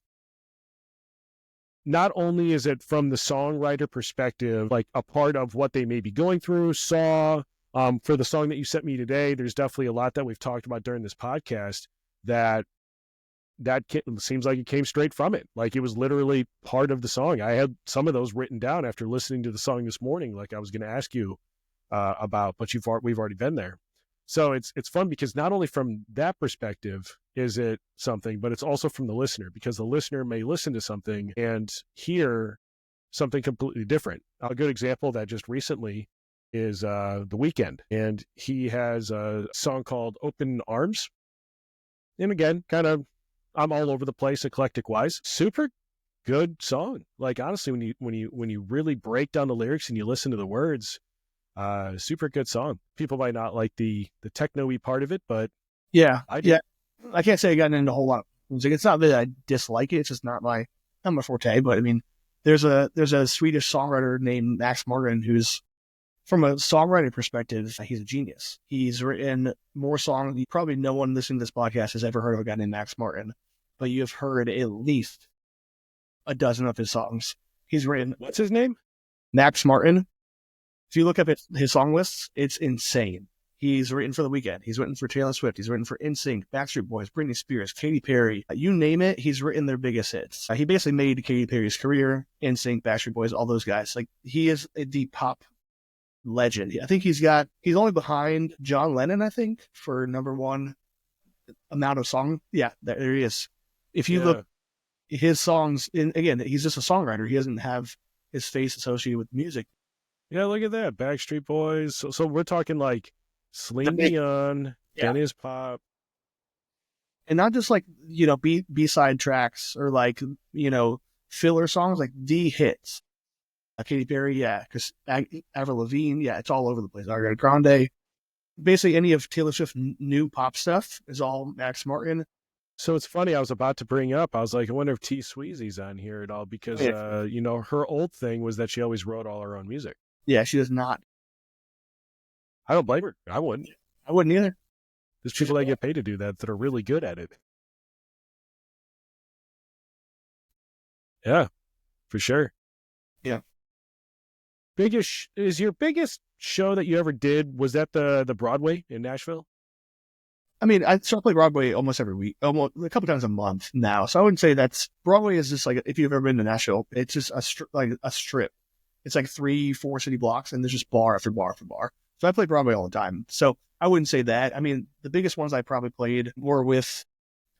[SPEAKER 1] not only is it from the songwriter perspective, like a part of what they may be going through, for the song that you sent me today, there's definitely a lot that we've talked about during this podcast that seems like it came straight from it. Like it was literally part of the song. I had some of those written down after listening to the song this morning, like I was going to ask you about, but we've already been there. So it's fun because not only from that perspective is it something, but it's also from the listener, because the listener may listen to something and hear something completely different. A good example of that just recently is The Weeknd, and he has a song called Open Arms. And again, kind of, I'm all over the place eclectic wise. Super good song. Like honestly, when you really break down the lyrics and you listen to the words, super good song. People might not like the techno-y part of it, but I can't say I gotten into a whole lot of music. It's not that I dislike it. It's just not my forte. But I mean, there's a Swedish songwriter named Max Martin who's, from a songwriting perspective, he's a genius. He's written more songs. Probably no one listening to this podcast has ever heard of a guy named Max Martin, but you have heard at least a dozen of his songs. He's written. What's his name?
[SPEAKER 2] Max Martin. If you look up his song lists, it's insane. He's written for The Weeknd. He's written for Taylor Swift. He's written for NSYNC, Backstreet Boys, Britney Spears, Katy Perry. You name it, he's written their biggest hits. He basically made Katy Perry's career, NSYNC, Backstreet Boys, all those guys. Like, he is the pop legend. I think he's only behind John Lennon, I think, for number one amount of song. Yeah, there he is. If you look his songs, again, he's just a songwriter. He doesn't have his face associated with music.
[SPEAKER 1] Yeah, look at that. Backstreet Boys. So we're talking like Celine Dion, Dennis Pop.
[SPEAKER 2] And not just like, B-side tracks or like, filler songs, like the hits. Katy Perry, because Avril Lavigne, it's all over the place. Ariana Grande. Basically any of Taylor Swift's new pop stuff is all Max Martin.
[SPEAKER 1] So it's funny, I was about to bring up, I was like, I wonder if T Sweezy's on here at all, because, her old thing was that she always wrote all her own music.
[SPEAKER 2] Yeah, she does not.
[SPEAKER 1] I don't blame her. I wouldn't.
[SPEAKER 2] I wouldn't either.
[SPEAKER 1] There's people that get paid to do that are really good at it. Yeah, for sure.
[SPEAKER 2] Yeah.
[SPEAKER 1] Is your biggest show that you ever did, was that the Broadway in Nashville?
[SPEAKER 2] I mean, I start playing Broadway almost every week, almost a couple times a month now. So I wouldn't say Broadway is just like, if you've ever been to Nashville, it's just a strip. It's like 3-4 city blocks, and there's just bar after bar after bar. So I play Broadway all the time. So I wouldn't say that. I mean, the biggest ones I probably played were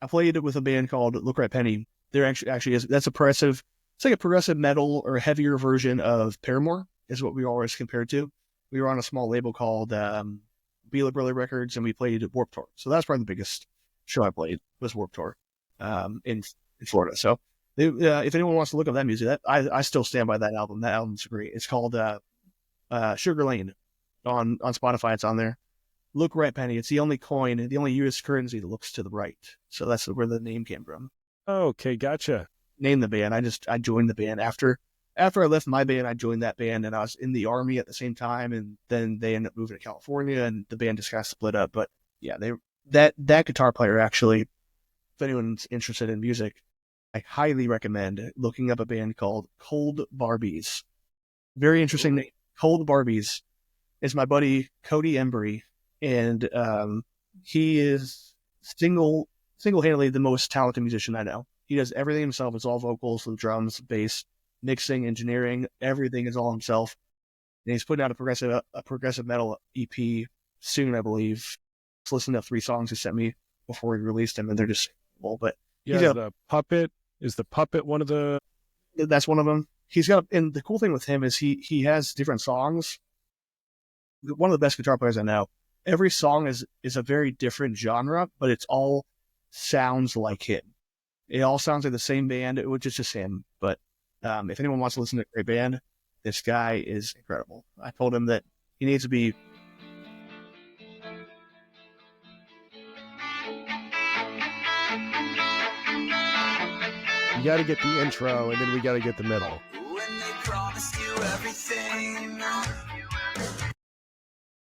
[SPEAKER 2] I played with a band called Look Right Penny. They're actually that's progressive. It's like a progressive metal or a heavier version of Paramore is what we always compared to. We were on a small label called Bela Brother Records, and we played Warped Tour. So that's probably the biggest show I played was Warped Tour. in Florida. So if anyone wants to look up that music, I still stand by that album. That album's great. It's called Sugar Lane on Spotify. It's on there. Look right, Penny. It's the only coin, the only U.S. currency that looks to the right. So that's where the name came from.
[SPEAKER 1] Okay, gotcha.
[SPEAKER 2] Name the band. I joined the band after I left my band. I joined that band, and I was in the Army at the same time. And then they ended up moving to California, and the band just kind of split up. But yeah, that guitar player actually, if anyone's interested in music, I highly recommend looking up a band called Cold Barbies. Very interesting name. Cold Barbies is my buddy Cody Embry, and he is single-handedly the most talented musician I know. He does everything himself. It's all vocals, the drums, bass, mixing, engineering. Everything is all himself. And he's putting out a progressive metal EP soon, I believe. Just listened to 3 songs he sent me before he released them, and they're just cool. But
[SPEAKER 1] yeah, is the puppet one of the?
[SPEAKER 2] That's one of them. He's got, and the cool thing with him is he has different songs. One of the best guitar players I know. Every song is a very different genre, but it's all sounds like him. It all sounds like the same band, which is just him. But if anyone wants to listen to a great band, this guy is incredible. I told him that he needs to be.
[SPEAKER 1] You got to get the intro, and then we got to get the middle.
[SPEAKER 3] When they promised you everything,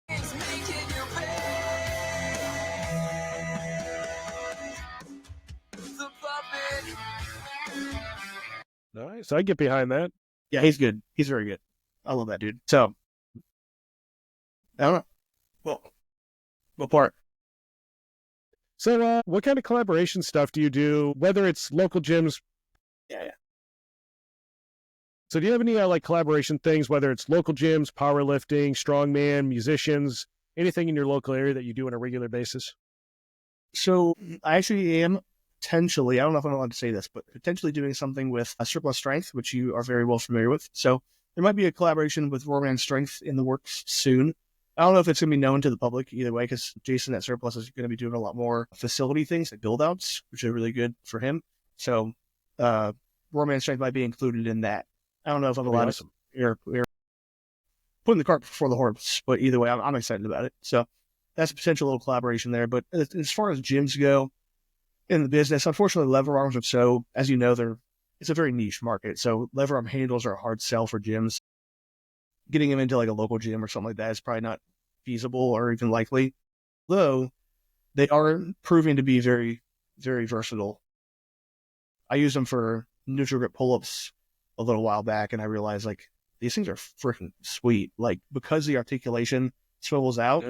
[SPEAKER 3] it's making you pay. The puppet.
[SPEAKER 1] Nice. I get behind that.
[SPEAKER 2] Yeah, he's good. He's very good. I love that dude. So, I don't know. Well, what part?
[SPEAKER 1] So, what kind of collaboration stuff do you do? Whether it's local gyms.
[SPEAKER 2] Yeah.
[SPEAKER 1] So, do you have any like collaboration things? Whether it's local gyms, powerlifting, strongman, musicians, anything in your local area that you do on a regular basis?
[SPEAKER 2] So, I actually am potentially, I don't know if I'm allowed to say this, but potentially doing something with Rorman Strength, which you are very well familiar with. So there might be a collaboration with Rorman Strength in the works soon. I don't know if it's going to be known to the public either way, because Jason at Surplus is going to be doing a lot more facility things, like build-outs, which are really good for him. So Rorman Strength might be included in that. I don't know if I'm allowed to we're putting the cart before the horse, but either way, I'm excited about it. So that's a potential little collaboration there. But as far as gyms go, in the business, unfortunately, lever arms are so, as you know, it's a very niche market. So lever arm handles are a hard sell for gyms. Getting them into like a local gym or something like that is probably not feasible or even likely. Though they are proving to be very, very versatile. I used them for neutral grip pull-ups a little while back, and I realized like these things are freaking sweet. Like because the articulation swivels out,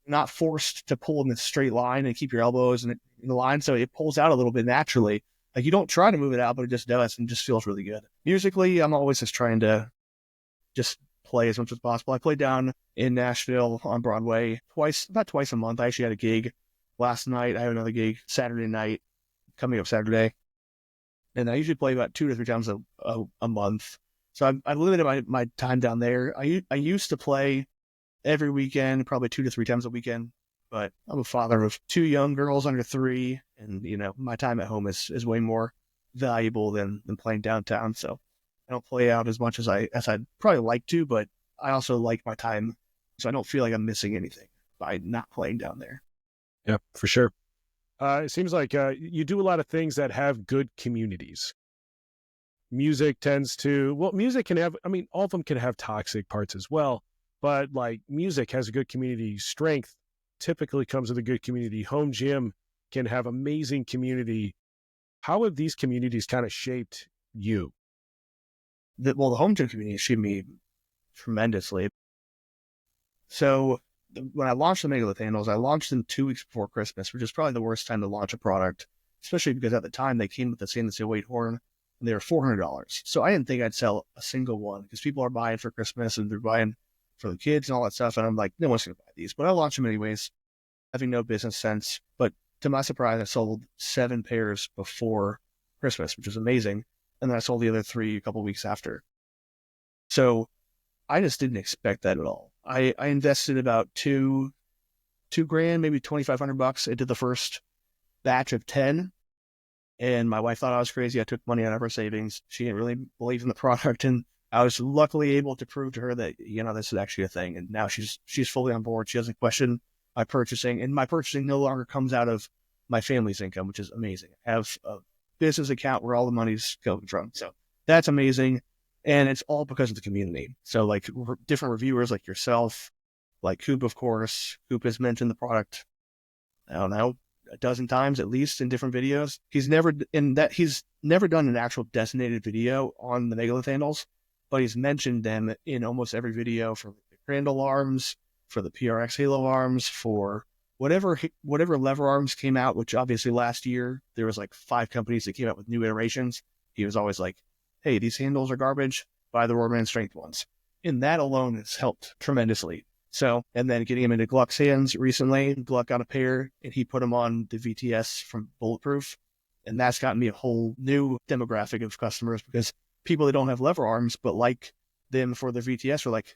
[SPEAKER 2] not forced to pull in a straight line and keep your elbows in the line, so it pulls out a little bit naturally. Like you don't try to move it out, but it just does and just feels really good. Musically, I'm always just trying to just play as much as possible. I played down in Nashville on Broadway about twice a month. I actually had a gig last night. I have another gig Saturday night coming up Saturday, and I usually play about 2 to 3 times a month. So I've limited my time down there. I used to play every weekend, probably 2 to 3 times a weekend. But I'm a father of 2 young girls under 3, and my time at home is way more valuable than playing downtown. So I don't play out as much as I'd probably like to, but I also like my time, so I don't feel like I'm missing anything by not playing down there.
[SPEAKER 1] Yeah, for sure. It seems like you do a lot of things that have good communities. Music music can have, all of them can have toxic parts as well, but like music has a good community. Strength typically comes with a good community. Home gym can have amazing community. How have these communities kind of shaped you?
[SPEAKER 2] The home gym community shaped me tremendously. So when I launched the Megalith handles, I launched them 2 weeks before Christmas, which is probably the worst time to launch a product, especially because at the time they came with the stainless steel weight horn, and they were $400. So I didn't think I'd sell a single one, because people are buying for Christmas and they're buying for the kids and all that stuff. And I'm like, no one's going to buy these. But I launched them anyways, having no business sense. But to my surprise, I sold 7 pairs before Christmas, which was amazing. And then I sold the other 3 a couple weeks after. So I just didn't expect that at all. I invested about $2,000, maybe $2,500 into the first batch of 10. And my wife thought I was crazy. I took money out of her savings. She didn't really believe in the product. And I was luckily able to prove to her that, this is actually a thing. And now she's fully on board. She doesn't question my purchasing. And my purchasing no longer comes out of my family's income, which is amazing. I have a business account where all the money's going from. So that's amazing. And it's all because of the community. So like different reviewers like yourself, like Coop, of course. Coop has mentioned the product, I don't know, a dozen times at least in different videos. He's never done an actual designated video on the megalith handles, but he's mentioned them in almost every video for the Crandall arms, for the PRX Halo arms, for whatever lever arms came out, which obviously last year there was like 5 companies that came out with new iterations. He was always like, hey, these handles are garbage, buy the Rorman Strength ones. And that alone has helped tremendously. So, and then getting him into Gluck's hands recently, Gluck got a pair and he put them on the VTS from Bulletproof. And that's gotten me a whole new demographic of customers, because people that don't have lever arms but like them for their VTS are like,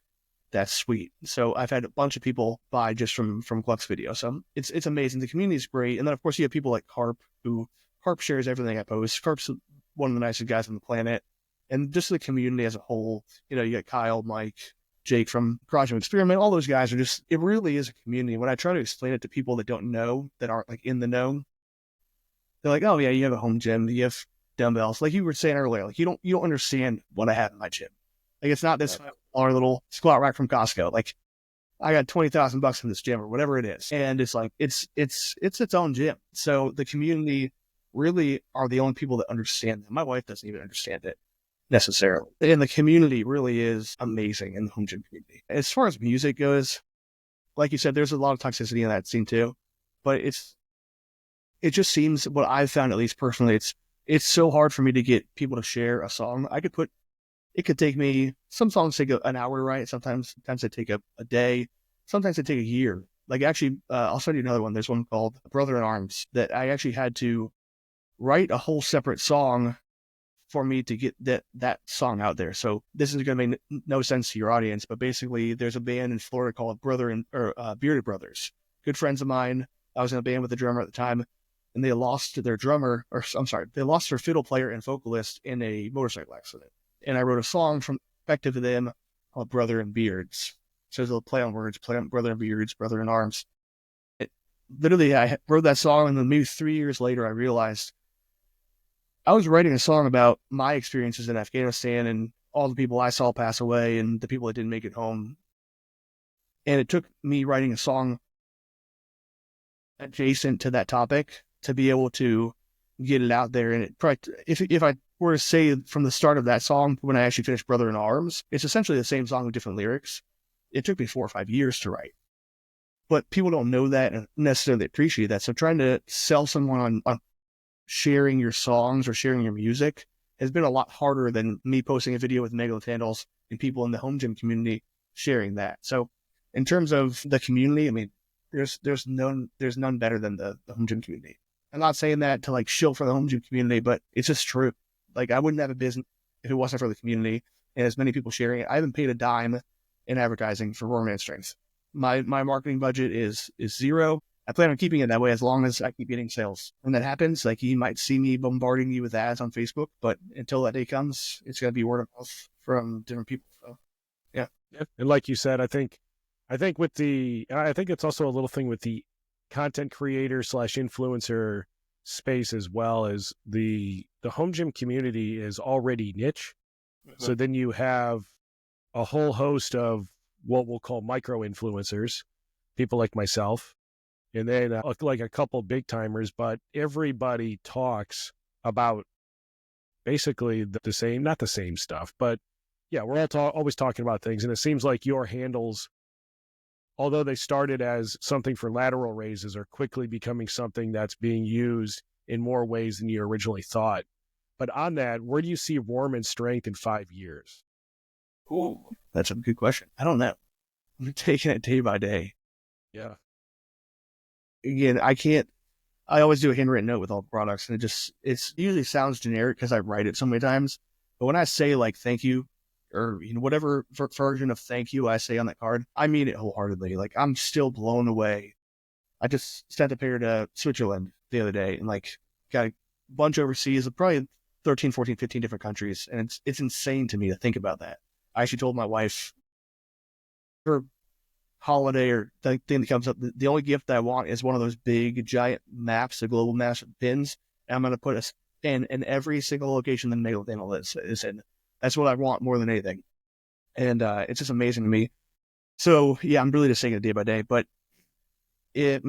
[SPEAKER 2] that's sweet. So I've had a bunch of people buy just from Gluck's video. So it's amazing. The community is great. And then of course you have people like Carp, who Carp shares everything I post. Carp's one of the nicest guys on the planet. And just the community as a whole, you got Kyle, Mike, Jake from Project Experiment, all those guys are just, it really is a community. When I try to explain it to people that don't know, that aren't like in the know, they're like, oh yeah, you have a home gym, you have dumbbells. Like you were saying earlier, like you don't understand what I have in my gym. Like it's not this $5 little squat rack from Costco. Like I got $20,000 in this gym or whatever it is. And it's like, it's its own gym. So the community really are the only people that understand that. My wife doesn't even understand it necessarily. And the community really is amazing in the home gym community. As far as music goes, like you said, there's a lot of toxicity in that scene too, but it just seems, what I've found, at least personally, it's so hard for me to get people to share a song. It could take me, some songs take an hour to write. Sometimes they take a day. Sometimes they take a year. Like actually, I'll send you another one. There's one called Brother in Arms that I actually had to write a whole separate song for me to get that song out there. So this is going to make no sense to your audience, but basically there's a band in Florida called Bearded Brothers. Good friends of mine. I was in a band with the drummer at the time, and they lost their they lost their fiddle player and vocalist in a motorcycle accident. And I wrote a song effective to them called Brother in Beards. So there's a play on words, play on Brother in Beards, Brother in Arms. Literally, I wrote that song, and then maybe 3 years later, I realized I was writing a song about my experiences in Afghanistan and all the people I saw pass away and the people that didn't make it home. And it took me writing a song adjacent to that topic to be able to get it out there. And it probably, if I were to say from the start of that song, when I actually finished Brother in Arms, it's essentially the same song with different lyrics. It took me 4 or 5 years to write. But people don't know that and necessarily appreciate that. So trying to sell someone on sharing your songs or sharing your music has been a lot harder than me posting a video with megalith handles and people in the home gym community sharing that. So in terms of the community, I mean, there's none better than the home gym community. I'm not saying that to like shill for the home gym community, but it's just true. Like I wouldn't have a business if it wasn't for the community and as many people sharing it. I haven't paid a dime in advertising for Rorman Strength. My marketing budget is zero. I plan on keeping it that way as long as I keep getting sales. When that happens, like you might see me bombarding you with ads on Facebook, but until that day comes, it's going to be word of mouth from different people. So, yeah.
[SPEAKER 1] And like you said, I think it's also a little thing with the content creator / influencer space as well, as the home gym community is already niche. Mm-hmm. So then you have a whole host of what we'll call micro influencers, people like myself, and then like a couple big timers, but everybody talks about basically the same, not the same stuff, but yeah, we're all always talking about things. And it seems like your handles, although they started as something for lateral raises, are quickly becoming something that's being used in more ways than you originally thought. But on that, where do you see Rorman Strength in 5 years?
[SPEAKER 2] Ooh, that's a good question. I don't know. I'm taking it day by day.
[SPEAKER 1] Yeah.
[SPEAKER 2] Again, I always do a handwritten note with all products, and it usually sounds generic because I write it so many times. But when I say like thank you, or whatever version of thank you I say on that card, I mean it wholeheartedly. Like I'm still blown away. I just sent a pair to Switzerland the other day and like got bunch overseas, probably 13, 14, 15 different countries. And it's insane to me to think about that. I actually told my wife, her holiday or the thing that comes up, the only gift that I want is one of those big giant maps, the global maps with pins. And I'm going to put a pin in every single location the nail panel is in. That's what I want more than anything. And it's just amazing to me. So yeah, I'm really just taking it day by day. But I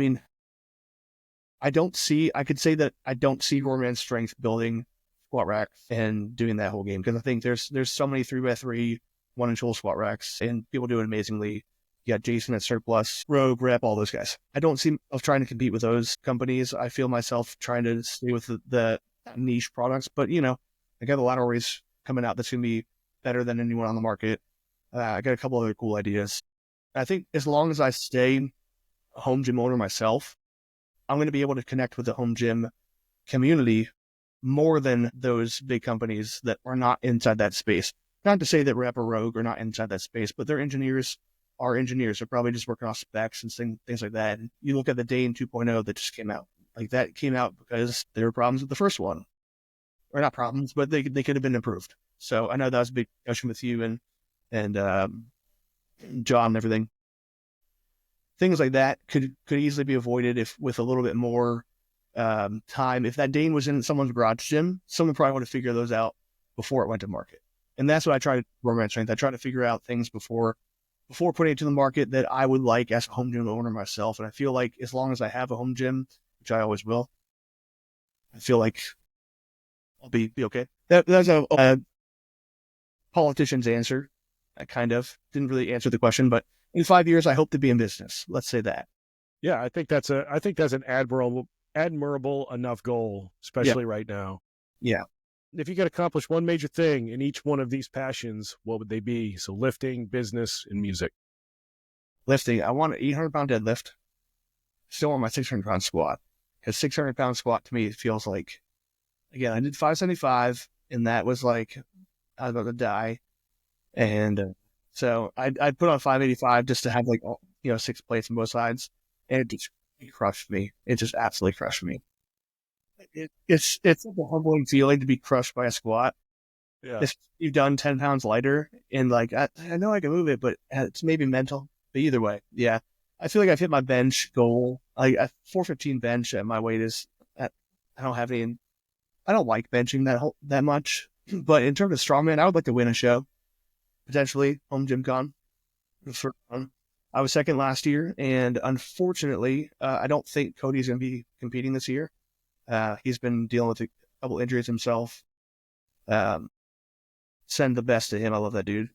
[SPEAKER 2] could say that I don't see Rorman Strength building squat racks and doing that whole game, because I think there's so many 3x3 1-inch hole squat racks and people do it amazingly. You got Jason at Surplus, Rogue, Rep, all those guys. I don't see myself trying to compete with those companies. I feel myself trying to stay with the niche products. But, I got a lot of ways coming out that's going to be better than anyone on the market. I got a couple other cool ideas. I think as long as I stay a home gym owner myself, I'm going to be able to connect with the home gym community more than those big companies that are not inside that space. Not to say that Rep or Rogue are not inside that space, but their engineers are engineers. They're probably just working off specs and things like that. And you look at the Dane 2.0 that just came out. Like, that came out because there were problems with the first one. Or not problems, but they could have been improved. So I know that was a big discussion with you and John and everything. Things like that could easily be avoided with a little bit more time. If that Dane was in someone's garage gym, someone probably would have figured those out before it went to market. And that's what I try to Rorman Strength. I try to figure out things before putting it to the market that I would like as a home gym owner myself. And I feel like as long as I have a home gym, which I always will, I feel like I'll be okay. That's a politician's answer. I kind of didn't really answer the question, but in 5 years, I hope to be in business. Let's say that.
[SPEAKER 1] Yeah, I think that's an admirable enough goal, especially right now.
[SPEAKER 2] Yeah.
[SPEAKER 1] If you could accomplish one major thing in each one of these passions, what would they be? So lifting, business, and music.
[SPEAKER 2] Lifting. I want an 800-pound deadlift. Still want my 600-pound squat. Because 600-pound squat to me feels like, again, I did 575, and that was like I was about to die. And so I'd put on 585 just to have 6 plates on both sides. And it crushed me. It just absolutely crushed me. It's such a humbling feeling to be crushed by a squat.
[SPEAKER 1] Yeah.
[SPEAKER 2] If you've done 10 pounds lighter and I know I can move it, but it's maybe mental. But either way, yeah. I feel like I've hit my bench goal. Like a 415 bench at my weight is I don't have any. I don't like benching that much. But in terms of strongman, I would like to win a show. Potentially home gym con. I was second last year, and unfortunately, I don't think Cody's going to be competing this year. He's been dealing with a couple injuries himself. Send the best to him. I love that dude.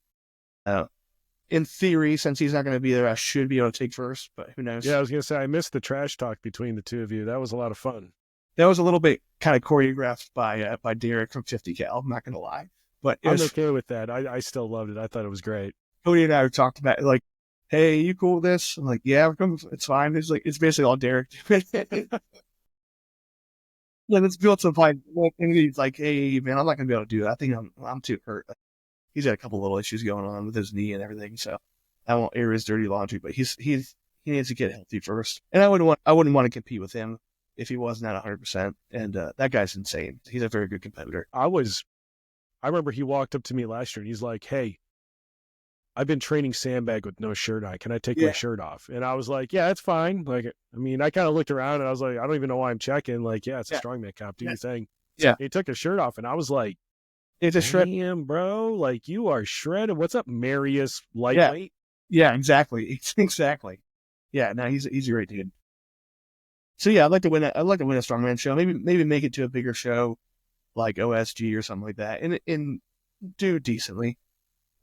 [SPEAKER 2] In theory, since he's not going to be there, I should be able to take first, but who knows?
[SPEAKER 1] Yeah, I was going to say, I missed the trash talk between the two of you. That was a lot of fun.
[SPEAKER 2] That was a little bit kind of choreographed by Derek from 50 Cal. I'm not going to lie, but
[SPEAKER 1] I'm okay with that. I still loved it. I thought it was great.
[SPEAKER 2] Cody and I talked about hey, you cool with this? I'm like, yeah, it's fine. It's basically all Derek. Yeah, let's build some fight. And he's like, hey, man, I'm not going to be able to do it. I think I'm too hurt. He's got a couple little issues going on with his knee and everything, so I won't air his dirty laundry. But he needs to get healthy first, and I wouldn't want to compete with him if he wasn't at 100%. And that guy's insane. He's a very good competitor.
[SPEAKER 1] I remember he walked up to me last year and he's like, hey, I've been training sandbag with no shirt on. Can I take my shirt off? And I was like, yeah, that's fine. I kind of looked around and I was like, I don't even know why I'm checking. Yeah, it's a strongman comp. Do your thing.
[SPEAKER 2] Yeah.
[SPEAKER 1] He took his shirt off and I was like,
[SPEAKER 2] it's a shred.
[SPEAKER 1] Damn, bro. You are shredded. What's up, Marius Lightweight?
[SPEAKER 2] Yeah, exactly. Exactly. Yeah, no, he's a great dude. So yeah, I'd like to win a strongman show. Maybe make it to a bigger show like OSG or something like that. And do decently.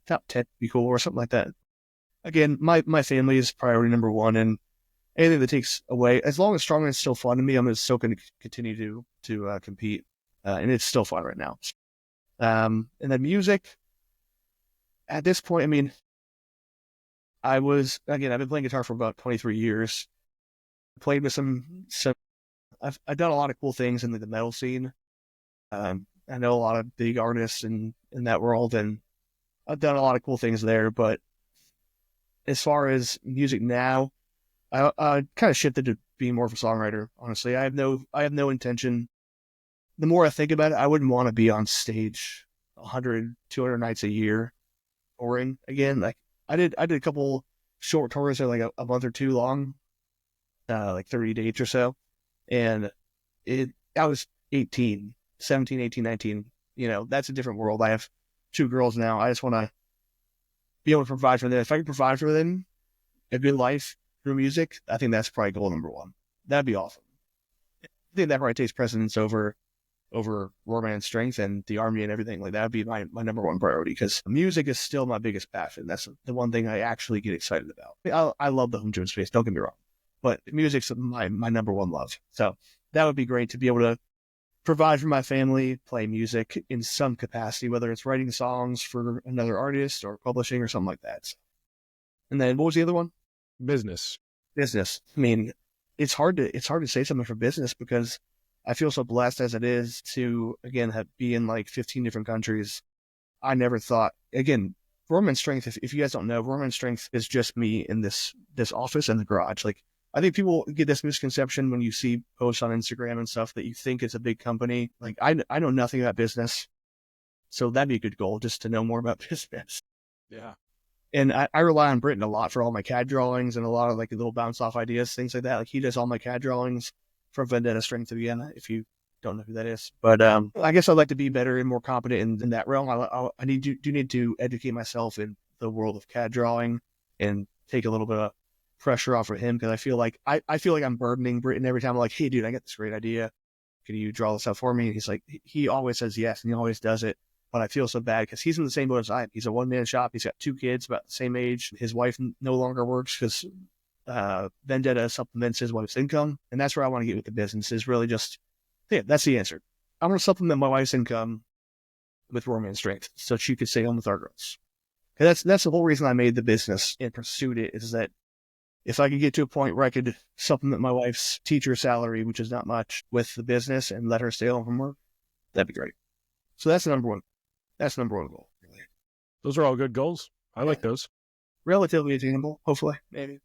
[SPEAKER 2] Top 10 would be cool or something like that. Again, my family is priority number one, and anything that takes away, as long as strongman is still fun to me, I'm still going to continue to compete, and it's still fun right now. And then music. At this point, I've been playing guitar for about 23 years. I played with some. I've done a lot of cool things in the metal scene. I know a lot of big artists in that world, and I've done a lot of cool things there, but as far as music now, I kind of shifted to being more of a songwriter. Honestly, I have no intention the more I think about it, I wouldn't want to be on stage 100, 200 nights a year touring again. Like I did a couple short tours that are like a month or two long, like 30 dates or so. And I was 18, 17, 18, 19. That's a different world. I have 2 girls now. I just want to be able to provide for them. If I can provide for them a good life through music, I think that's probably goal number 1. That'd be awesome. I think that probably takes precedence over Rorman Strength and the Army and everything. Like that would be my number 1 priority, because music is still my biggest passion. That's the one thing I actually get excited about. I love the home gym space, don't get me wrong, but music's my number 1 love. So that would be great to be able to provide for my family, play music in some capacity, whether it's writing songs for another artist or publishing or something like that. And then what was the other one?
[SPEAKER 1] Business.
[SPEAKER 2] Business. I mean, it's hard to say something for business, because I feel so blessed as it is to, again, be in like 15 different countries. I never thought, again, Rorman Strength, if you guys don't know, Rorman Strength is just me in this office in the garage. Like, I think people get this misconception when you see posts on Instagram and stuff that you think it's a big company. Like, I know nothing about business, so that'd be a good goal, just to know more about business.
[SPEAKER 1] Yeah.
[SPEAKER 2] And I rely on Britton a lot for all my CAD drawings and a lot of like little bounce off ideas, things like that. Like he does all my CAD drawings from Vendetta Strength to Vienna, if you don't know who that is. But I guess I'd like to be better and more competent in that realm. I need to educate myself in the world of CAD drawing and take a little bit of pressure off of him, because I feel like I'm burdening Britton every time. I'm like, hey, dude, I got this great idea. Can you draw this out for me? And he's like, he always says yes, and he always does it. But I feel so bad because he's in the same boat as I am. He's a one-man shop. He's got 2 kids about the same age. His wife no longer works because Vendetta supplements his wife's income. And that's where I want to get with the business, is really just, yeah, that's the answer. I want to supplement my wife's income with Rorman Strength so she could stay home with our girls. That's the whole reason I made the business and pursued it, is that if I could get to a point where I could supplement my wife's teacher salary, which is not much, with the business and let her stay home from work, that'd be great. So that's the number 1. That's number 1 goal. Really.
[SPEAKER 1] Those are all good goals. I like those.
[SPEAKER 2] Relatively attainable, hopefully, maybe.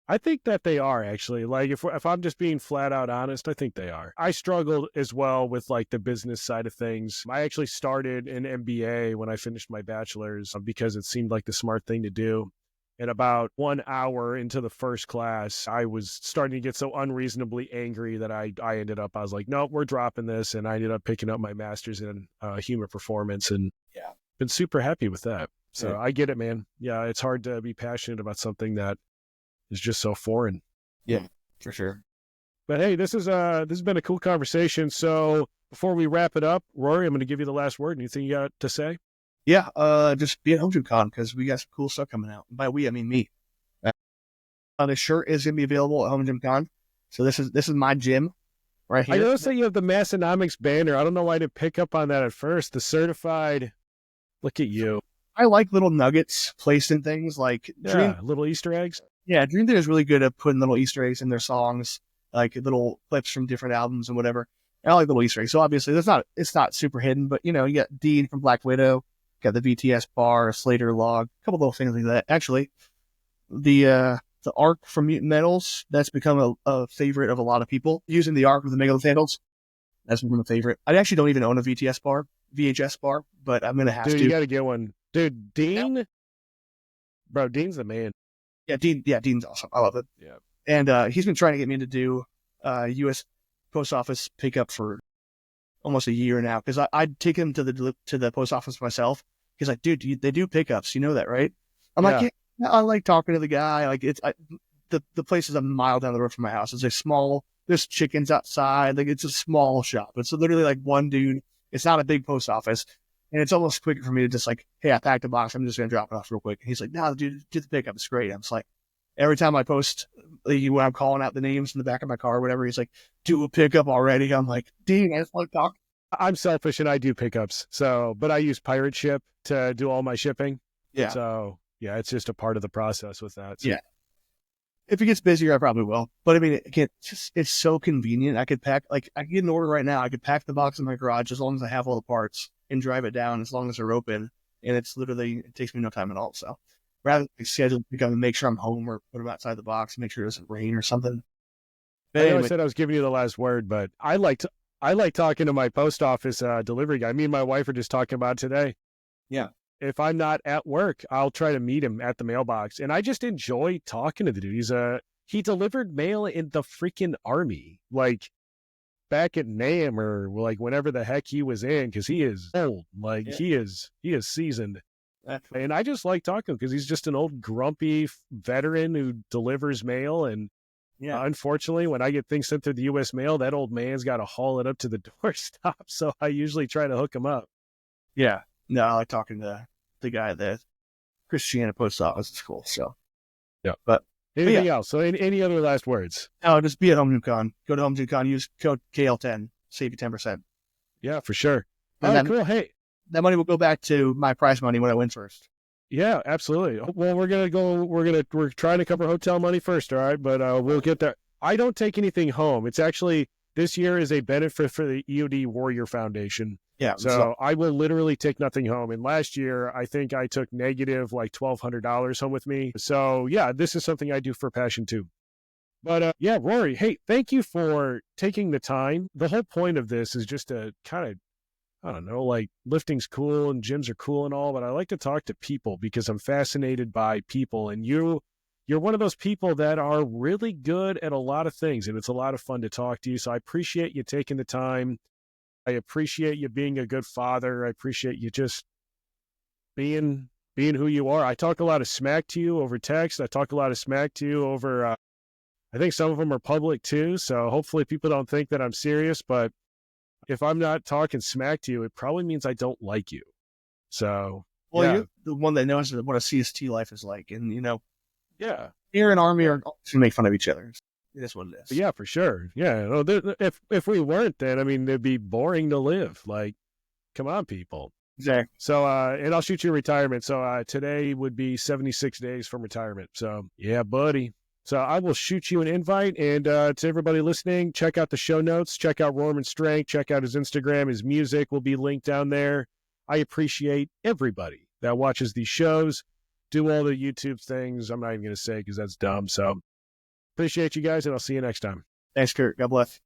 [SPEAKER 1] I think that they are, actually. Like, if I'm just being flat out honest, I think they are. I struggled as well with like the business side of things. I actually started an MBA when I finished my bachelor's because it seemed like the smart thing to do. And about 1 hour into the first class, I was starting to get so unreasonably angry that I was like, no, we're dropping this. And I ended up picking up my master's in human performance, and been super happy with that. So I get it, man. Yeah, it's hard to be passionate about something that is just so foreign.
[SPEAKER 2] Yeah, for sure.
[SPEAKER 1] But hey, this has been a cool conversation. So before we wrap it up, Rory, I'm going to give you the last word. Anything you got to say?
[SPEAKER 2] Yeah, just be at Home Gym Con, because we got some cool stuff coming out. By we, I mean me. The shirt is going to be available at Home Gym Con. So this is my gym right here.
[SPEAKER 1] I noticed that you have the Massonomics banner. I don't know why I didn't pick up on that at first. The certified. Look at you.
[SPEAKER 2] I like little nuggets placed in things, like
[SPEAKER 1] little Easter eggs.
[SPEAKER 2] Yeah, Dream Theater is really good at putting little Easter eggs in their songs, like little clips from different albums and whatever. And I like little Easter eggs. So obviously it's not super hidden, but you got Dean from Black Widow, got the BTS bar, Slater log, a couple little things like that. Actually, the arc from Mutant Metals, that's become a favorite of a lot of people. Using the arc with the Megalith handles, that's become a favorite. I actually don't even own a VHS bar, but I'm gonna have to.
[SPEAKER 1] Dude, you got to get one. Dude, Dean, bro, Dean's the man.
[SPEAKER 2] Yeah, Dean's awesome. I love it.
[SPEAKER 1] Yeah,
[SPEAKER 2] and he's been trying to get me to do U.S. Post Office pickup for almost a year now, because I'd take him to the post office myself. He's like, dude, they do pickups. You know that, right? I'm like, yeah, I like talking to the guy. Like the place is a mile down the road from my house. It's a small. There's chickens outside. Like, it's a small shop. It's literally like one dude. It's not a big post office. And it's almost quicker for me to just like, hey, I packed a box. I'm just going to drop it off real quick. And he's like, no, dude, do the pickup. It's great. I'm just like, every time I post, when I'm calling out the names in the back of my car or whatever, he's like, do a pickup already. I'm like, Dean, I just want to talk.
[SPEAKER 1] I'm selfish and I do pickups. But I use Pirate Ship to do all my shipping.
[SPEAKER 2] Yeah.
[SPEAKER 1] So yeah, it's just a part of the process with that. So.
[SPEAKER 2] Yeah. If it gets busier, I probably will. But I mean, it's so convenient. I could pack, like, I can get an order right now. I could pack the box in my garage as long as I have all the parts and drive it down as long as they're open. And it takes me no time at all. So rather than schedule pick up and make sure I'm home, or put them outside the box and make sure it doesn't rain or something.
[SPEAKER 1] But I know I said I was giving you the last word, but I I like talking to my post office delivery guy. Me and my wife are just talking about it today.
[SPEAKER 2] Yeah.
[SPEAKER 1] If I'm not at work, I'll try to meet him at the mailbox. And I just enjoy talking to the dude. He delivered mail in the freaking army, like back at NAM or like whenever the heck he was in, because he is old. Like he is seasoned. And I just like talking to him because he's just an old grumpy veteran who delivers mail. And unfortunately, when I get things sent through the U.S. mail, that old man's got to haul it up to the doorstop. So I usually try to hook him up.
[SPEAKER 2] Yeah. No, I like talking to the guy at the Christiana post office. It's cool. So,
[SPEAKER 1] yeah.
[SPEAKER 2] But
[SPEAKER 1] anything else? So any other last words?
[SPEAKER 2] No, just be at Home Gym Con. Go to Home Gym Con, use code KL10, save you 10%.
[SPEAKER 1] Yeah, for sure.
[SPEAKER 2] And
[SPEAKER 1] All right,
[SPEAKER 2] then,
[SPEAKER 1] cool. Hey,
[SPEAKER 2] that money will go back to my prize money when I win first.
[SPEAKER 1] yeah, absolutely. Well, we're trying to cover hotel money first. All right. But we'll get there. I don't take anything home. It's actually, this year is a benefit for the EOD Warrior Foundation.
[SPEAKER 2] Yeah.
[SPEAKER 1] So I will literally take nothing home. And last year, I think I took negative like $1,200 home with me. So yeah, this is something I do for passion too. But yeah, Rory, hey, thank you for taking the time. The whole point of this is just to kind of, I don't know, like lifting's cool and gyms are cool and all, but I like to talk to people because I'm fascinated by people. And you're one of those people that are really good at a lot of things, and it's a lot of fun to talk to you. So I appreciate you taking the time. I appreciate you being a good father. I appreciate you just being who you are. I talk a lot of smack to you over text. I talk a lot of smack to you over, I think some of them are public too. So hopefully people don't think that I'm serious, but if I'm not talking smack to you, it probably means I don't like you. So,
[SPEAKER 2] well, you're the one that knows what a CST life is like. And,
[SPEAKER 1] yeah,
[SPEAKER 2] Air and Army are to make fun of each other. That's what it is.
[SPEAKER 1] Yeah, for sure. Yeah. No, if we weren't, then, I mean, it'd be boring to live. Like, come on, people.
[SPEAKER 2] Exactly.
[SPEAKER 1] So, and I'll shoot you retirement. So today would be 76 days from retirement. So, yeah, buddy. So I will shoot you an invite. And to everybody listening, check out the show notes. Check out Rorman Strength. Check out his Instagram. His music will be linked down there. I appreciate everybody that watches these shows. Do all the YouTube things. I'm not even going to say because that's dumb. So appreciate you guys, and I'll see you next time.
[SPEAKER 2] Thanks, Kurt. God bless.